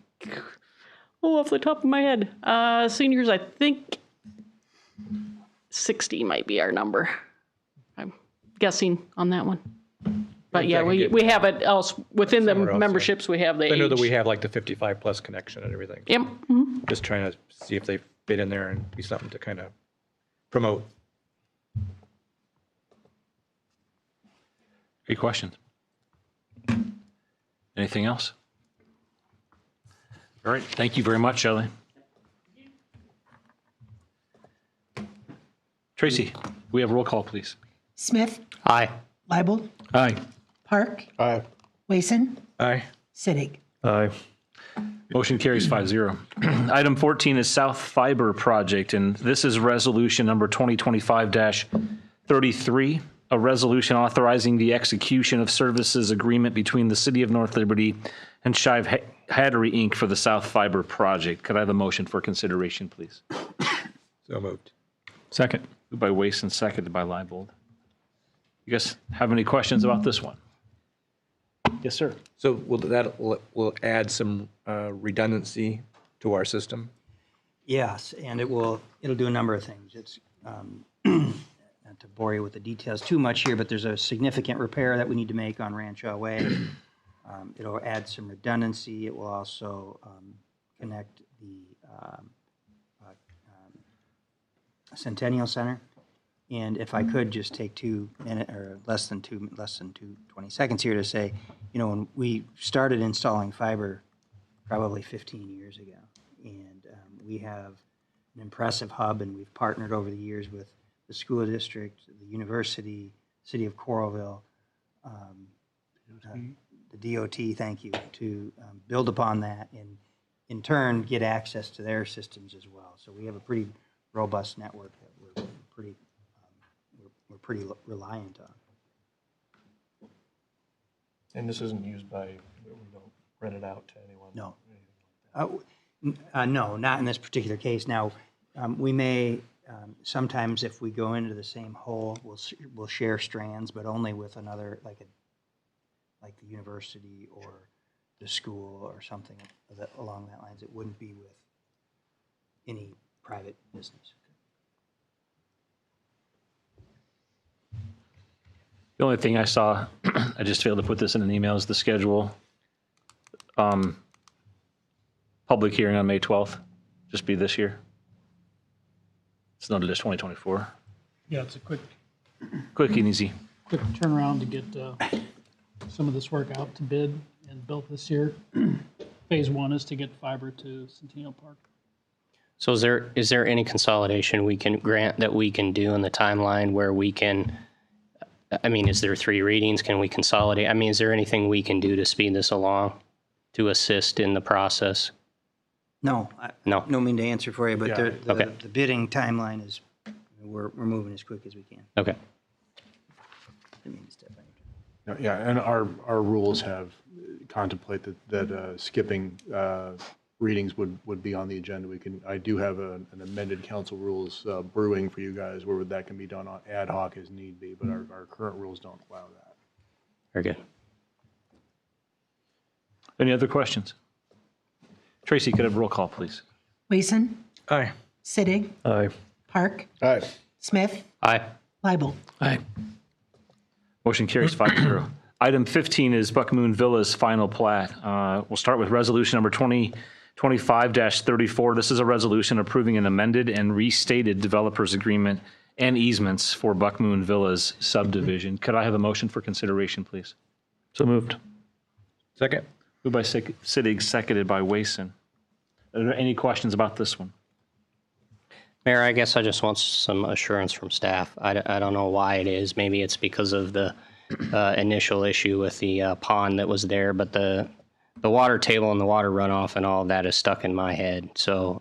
off the top of my head, seniors, I think 60 might be our number. I'm guessing on that one. But yeah, we have it else within the memberships. We have the I know that age. we have like the 55 plus connection and everything. Yep. Mm-hmm. Just trying to see if they fit in there and be something to kind of promote. Any questions? Anything else? All right. Thank you very much, Shelley. Tracy, we have roll call, please. Smith, Aye. Leibold, Aye. Park, Aye. Wason, Aye. Sittig. Aye. Motion carries 5-0. Item 14 is South Fiber Project, and this is resolution number 2025-33, a resolution authorizing the execution of services agreement between the City of North Liberty and Shive Hattery, Inc. for the South Fiber Project. Could I have a motion for consideration, please? So moved. Second. Moved by Wason, seconded by Leibold. You guys have any questions about this one? Yes, sir. So will add some redundancy to our system? Yes, and it'll do a number of things. It's not to bore you with the details too much here, but there's a significant repair that we need to make on Rancho Way. It'll add some redundancy. It will also connect the Centennial Center. And if I could just take 2 minutes, or less than 20 seconds here to say, when we started installing fiber probably 15 years ago, and we have an impressive hub, and we've partnered over the years with the school district, the university, city of Coralville, the DOT, thank you, to build upon that and in turn get access to their systems as well. So we have a pretty robust network that we're pretty reliant on. And this isn't used we don't rent it out to anyone? No. No, not in this particular case. Now, we may, sometimes if we go into the same hole, we'll share strands, but only with another, like the university or the school or something along that lines. It wouldn't be with any private business. The only thing I saw, I just failed to put this in an email, is the schedule. public hearing on May 12th just be this year? It's noted as 2024. Yeah, it's a quick Quick and easy. turnaround to get some of this work out to bid and built this year. Phase one is to get fiber to Centennial Park. So is there any consolidation we can grant that we can do in the timeline where we can, I mean, is there 3 readings? Can we consolidate? I mean, is there anything we can do to speed this along, to assist in the process? No, No. no mean to answer for you, but Yeah. Okay. the bidding timeline is, we're moving as quick as we can. Okay. Didn't mean to step on your toes. Yeah, and our rules have contemplate that skipping readings would be on the agenda. I do have an amended council rules brewing for you guys where that can be done on ad hoc as need be, but our current rules don't allow that. Very good. Any other questions? Tracy, could I have a roll call, please? Wason, Aye. Sittig, Aye. Park, Aye. Smith, Aye. Leibel. Aye. Motion carries 5-0. Item 15 is Buckmoon Villas final plat. We'll start with resolution number 2025-34. This is a resolution approving an amended and restated developers agreement and easements for Buckmoon Villas subdivision. Could I have a motion for consideration, please? So moved. Second? Moved by Sittig, seconded by Wason. Are there any questions about this one? Mayor, I guess I just want some assurance from staff. I don't know why it is. Maybe it's because of the initial issue with the pond that was there, but the water table and the water runoff and all of that is stuck in my head. So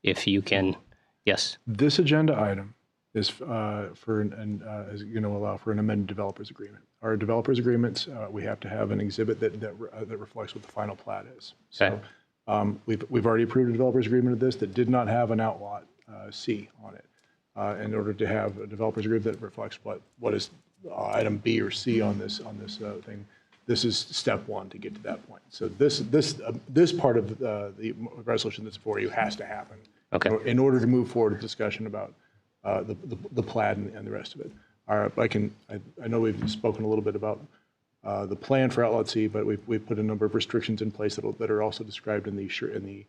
if you can, yes. This agenda item is is going to allow for an amended developers agreement. Our developers agreements, we have to have an exhibit that reflects what the final plat is. So we've already approved a developers agreement of this that did not have an outlot C on it. In order to have a developers agreement that reflects what is item B or C on this thing, this is step one to get to that point. So this part of the resolution that's before you has to happen. Okay. In order to move forward with discussion about the plat and the rest of it. I know we've spoken a little bit about the plan for outlet C, but we've put a number of restrictions in place that are also described in the surety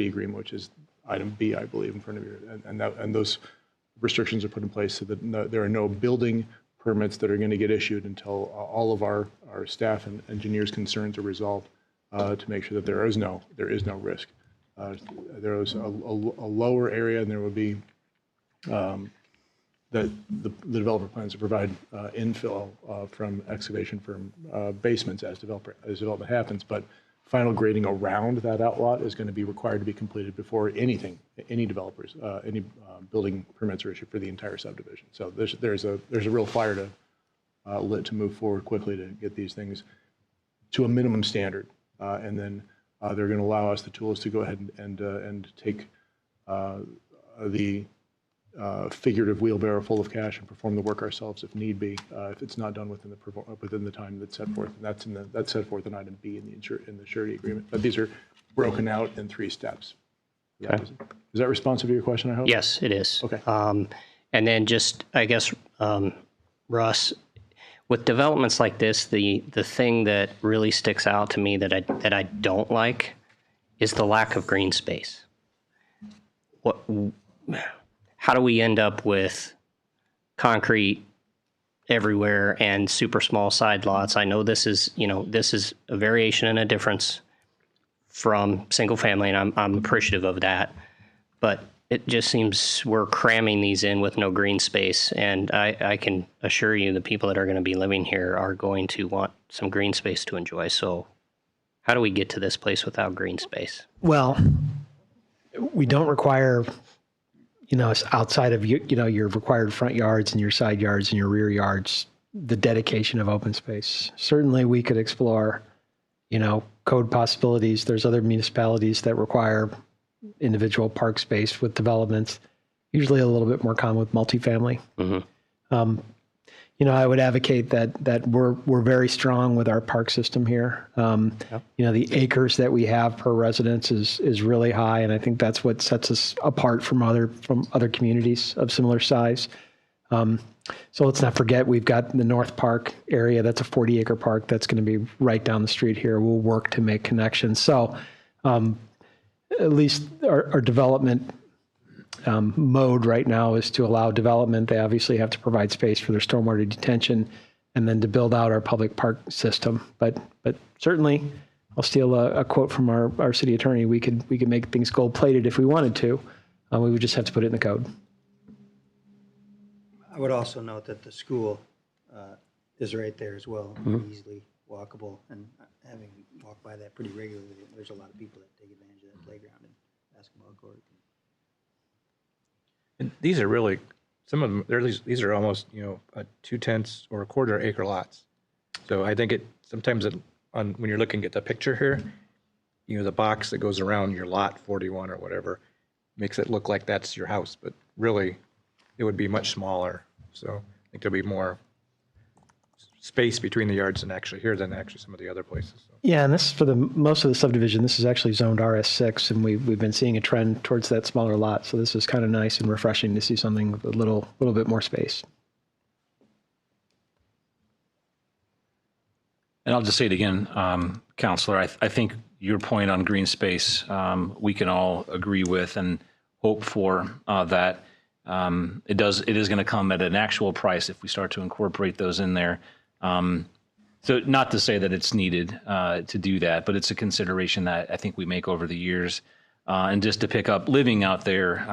agreement, which is item B, I believe, in front of you. And those restrictions are put in place so that there are no building permits that are going to get issued until all of our staff and engineers' concerns are resolved to make sure that there is no risk. There is a lower area, and there would be that the developer plans to provide infill from excavation from basements as development happens, but final grading around that outlot is going to be required to be completed before any developers, any building permits are issued for the entire subdivision. So there's a real fire to lit to move forward quickly to get these things to a minimum standard, and then they're going to allow us the tools to go ahead and take the figurative wheelbarrow full of cash and perform the work ourselves if need be, if it's not done within the time that's set forth. And that's set forth in item B in the surety agreement. But these are broken out in 3 steps. Okay. Is that responsive to your question, I hope? Yes, it is. Okay. And then just, I guess, Russ, with developments like this, the thing that really sticks out to me that I don't like is the lack of green space. How do we end up with concrete everywhere and super small side lots? I know this is a variation and a difference from single family, and I'm appreciative of that. But it just seems we're cramming these in with no green space, and I can assure you the people that are going to be living here are going to want some green space to enjoy. So how do we get to this place without green space? Well, we don't require, outside of your required front yards and your side yards and your rear yards, the dedication of open space. Certainly we could explore, code possibilities. There's other municipalities that require individual park space with developments, usually a little bit more common with multifamily. Mm-hmm. I would advocate that we're very strong with our park system here. The acres that we have per residence is really high, and I think that's what sets us apart from other communities of similar size. So let's not forget we've got the North Park area. That's a 40-acre park that's going to be right down the street here. We'll work to make connections. So At least our development mode right now is to allow development. They obviously have to provide space for their stormwater detention and then to build out our public park system. But certainly, I'll steal a quote from our city attorney. We could make things gold plated if we wanted to. We would just have to put it in the code. I would also note that the school is right there as well, easily walkable, and having walked by that pretty regularly, there's a lot of people that take advantage of that playground and basketball court. And these are really, some of them, these are almost, 2/10 or a quarter acre lots. So I think sometimes when you're looking at the picture here, the box that goes around your lot 41 or whatever makes it look like that's your house, but really it would be much smaller. So I think there'll be more space between the yards than actually some of the other places. So. Yeah, and this is for most of the subdivision. This is actually zoned RS6, and we've been seeing a trend towards that smaller lot. So this is kind of nice and refreshing to see something with a little bit more space. And I'll just say it again, Counselor, I think your point on green space, we can all agree with and hope for that. It is going to come at an actual price if we start to incorporate those in there. So not to say that it's needed to do that, but it's a consideration that I think we make over the years. And just to pick up living out there,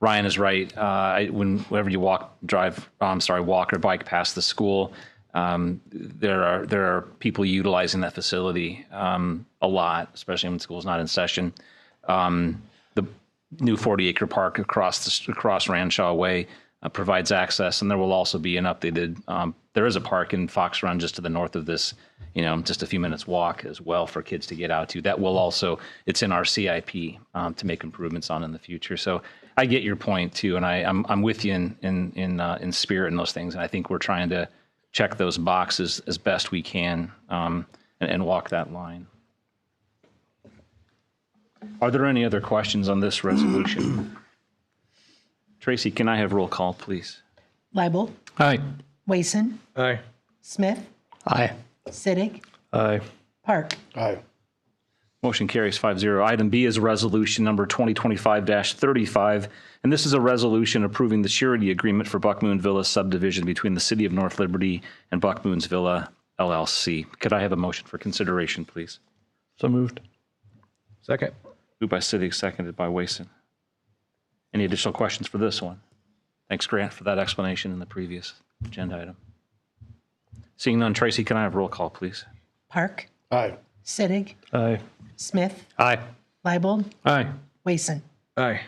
Ryan is right. Whenever you walk or bike past the school, there are people utilizing that facility a lot, especially when school's not in session. The new 40-acre park across Ranshaw Way provides access, and there will also be an updated. There is a park in Fox Run just to the north of this, just a few minutes walk as well for kids to get out to. That will also, it's in our CIP to make improvements on in the future. So I get your point too, and I'm with you in spirit in those things, and I think we're trying to check those boxes as best we can and walk that line. Are there any other questions on this resolution? Tracy, can I have roll call, please? Leibel. Aye. Wason. Aye. Smith. Aye. Sittig. Aye. Park. Aye. Motion carries 5-0. Item B is resolution number 2025-35, and this is a resolution approving the surety agreement for Buckmoon Villa subdivision between the City of North Liberty and Buckmoon's Villa LLC. Could I have a motion for consideration, please? So moved. Second. Moved by Sittig, seconded by Wason. Any additional questions for this one? Thanks, Grant, for that explanation in the previous agenda item. Seeing none, Tracy, can I have roll call, please? Park. Aye. Sittig. Aye. Smith. Aye. Leibel. Aye. Wason. Aye.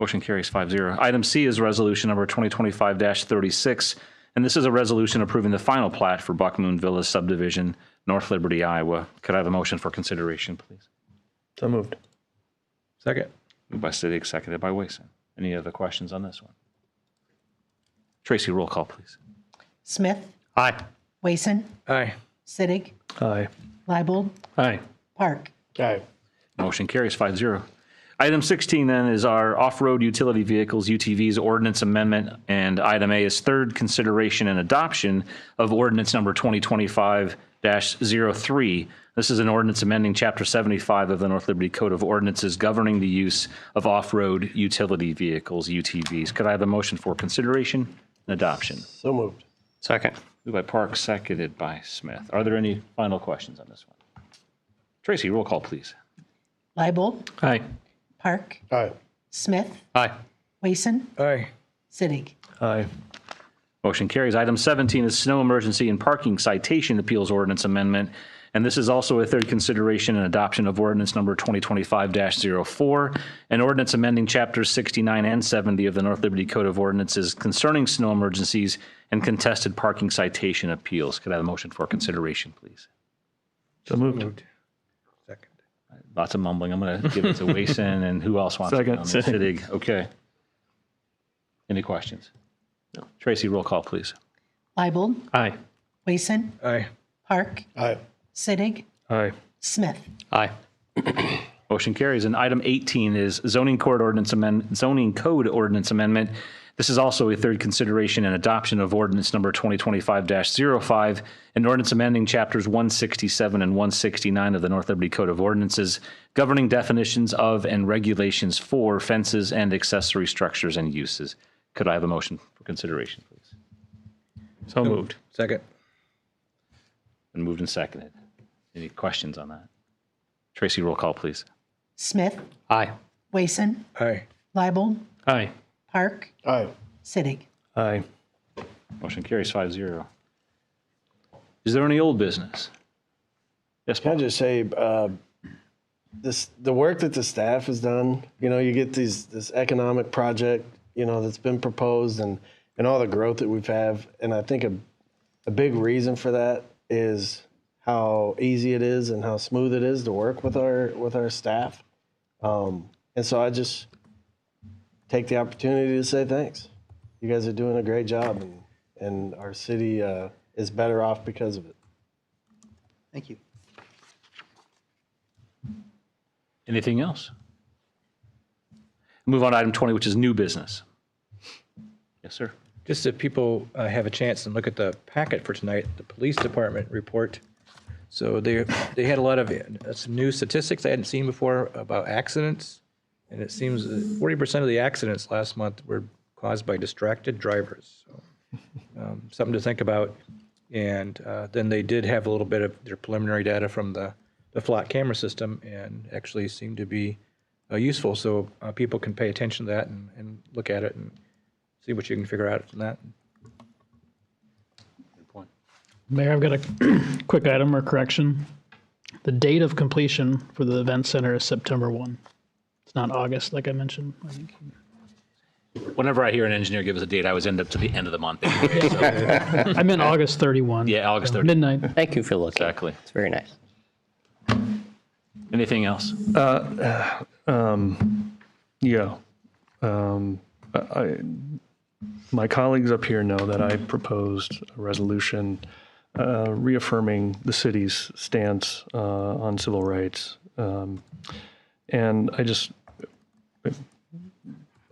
Motion carries 5-0. Item C is resolution number 2025-36, and this is a resolution approving the final plat for Buckmoon Villas subdivision, North Liberty, Iowa. Could I have a motion for consideration, please? So moved. Second. Moved by Sittig, seconded by Wason. Any other questions on this one? Tracy, roll call, please. Smith. Aye. Wason. Aye. Sittig. Aye. Leibel. Aye. Park. Aye. Motion carries 5-0. Item 16 then is our off-road utility vehicles, UTVs ordinance amendment, and item A is third consideration and adoption of ordinance number 2025-03. This is an ordinance amending Chapter 75 of the North Liberty Code of Ordinances governing the use of off-road utility vehicles, UTVs. Could I have a motion for consideration and adoption? So moved. Second. Moved by Park, seconded by Smith. Are there any final questions on this one? Tracy, roll call, please. Leibel. Aye. Park. Aye. Smith. Aye. Wason. Aye. Sittig. Aye. Motion carries. Item 17 is snow emergency and parking citation appeals ordinance amendment. And this is also a third consideration and adoption of ordinance number 2025-04, an ordinance amending chapters 69 and 70 of the North Liberty Code of Ordinances concerning snow emergencies and contested parking citation appeals. Could I have a motion for consideration, please? So moved. Second. Lots of mumbling. I'm going to give it to Wason, and who else wants Second. to? Sittig. Okay. Any questions? No. Tracy, roll call, please. Leibel. Aye. Wason. Aye. Park. Aye. Sittig. Aye. Smith. Aye. Motion carries. And item 18 is zoning code ordinance amendment. This is also a third consideration and adoption of ordinance number 2025-05, an ordinance amending chapters 167 and 169 of the North Liberty Code of Ordinances, governing definitions of and regulations for fences and accessory structures and uses. Could I have a motion for consideration, please? So moved. Second. Been moved and seconded. Any questions on that? Tracy, roll call, please. Smith, Aye. Wason, Aye. Leibold, Aye. Park, Aye. Sittig. Aye. Motion carries 5-0. Is there any old business? Yes, Can I Paul? just say, the work that the staff has done, you get this economic project, that's been proposed and all the growth that we've had. And I think a big reason for that is how easy it is and how smooth it is to work with our staff. And so I just take the opportunity to say thanks. You guys are doing a great job, and our city is better off because of it. Thank you. Anything else? Move on to item 20, which is new business. Yes, sir. Just if people have a chance and look at the packet for tonight, the police department report. So they had a lot of some new statistics I hadn't seen before about accidents. And it seems 40% of the accidents last month were caused by distracted drivers. So, something to think about. And then they did have a little bit of their preliminary data from the flock camera system and actually seemed to be useful. So people can pay attention to that and look at it and see what you can figure out from that. Good point. Mayor, I've got a quick item or correction. The date of completion for the event center is September 1. It's not August, like I mentioned. I think. Whenever I hear an engineer give us a date, I always end up to the end of the month. Anyway, so. I meant August 31. Yeah, August 30. Midnight. Thank you for looking. Exactly. It's very nice. Anything else? Yeah. My colleagues up here know that I proposed a resolution reaffirming the city's stance on civil rights. And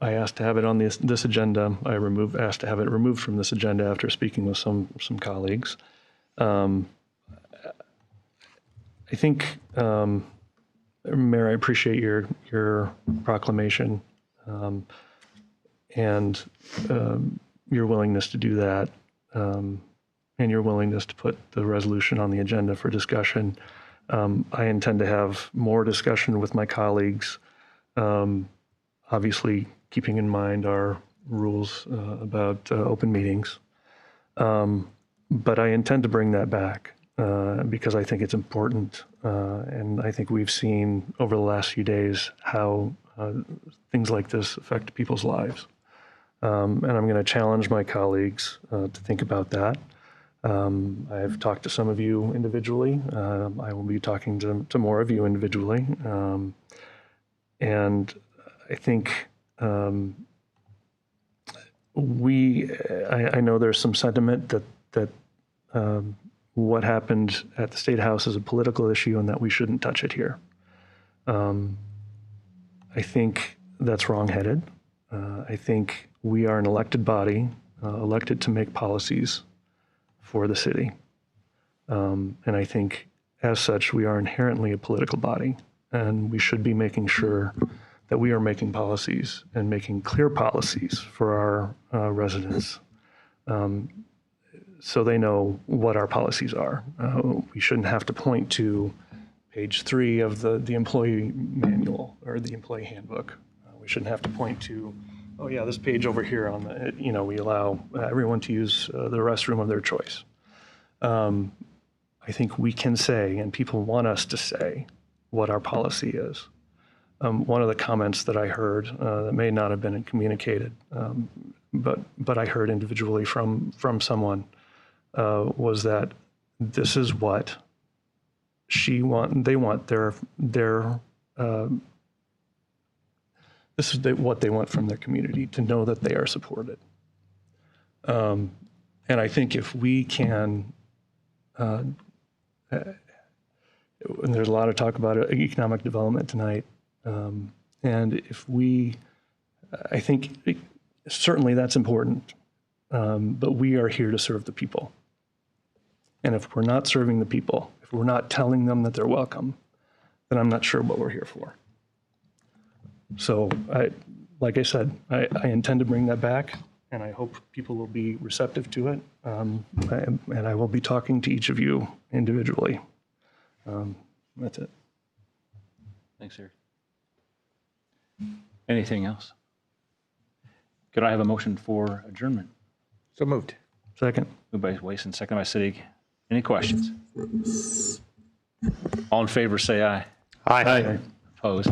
I asked to have it on this agenda. Asked to have it removed from this agenda after speaking with some colleagues. I think, Mayor, I appreciate your proclamation and your willingness to do that, and your willingness to put the resolution on the agenda for discussion. I intend to have more discussion with my colleagues, obviously keeping in mind our rules about open meetings. But I intend to bring that back because I think it's important. And I think we've seen over the last few days how things like this affect people's lives. And I'm going to challenge my colleagues to think about that. I've talked to some of you individually. I will be talking to more of you individually. And I think I know there's some sentiment that what happened at the State House is a political issue and that we shouldn't touch it here. I think that's wrongheaded. I think we are an elected body, elected to make policies for the city. And I think as such, we are inherently a political body, and we should be making sure that we are making policies and making clear policies for our residents so they know what our policies are. We shouldn't have to point to page 3 of the employee manual or the employee handbook. We shouldn't have to point to, oh yeah, this page over here on the, we allow everyone to use the restroom of their choice. I think we can say, and people want us to say, what our policy is. One of the comments that I heard that may not have been communicated, but I heard individually from someone was that this is what they want this is what they want from their community, to know that they are supported. And I think if we can, and there's a lot of talk about economic development tonight, and if we, I think certainly that's important, but we are here to serve the people. And if we're not serving the people, if we're not telling them that they're welcome, then I'm not sure what we're here for. So like I said, I intend to bring that back, and I hope people will be receptive to it. And I will be talking to each of you individually. That's it. Thanks, Eric. Anything else? Could I have a motion for adjournment? So moved. Second. Moved by Wason, second by Siddig. Any questions? All in favor, say aye. Aye. Opposed?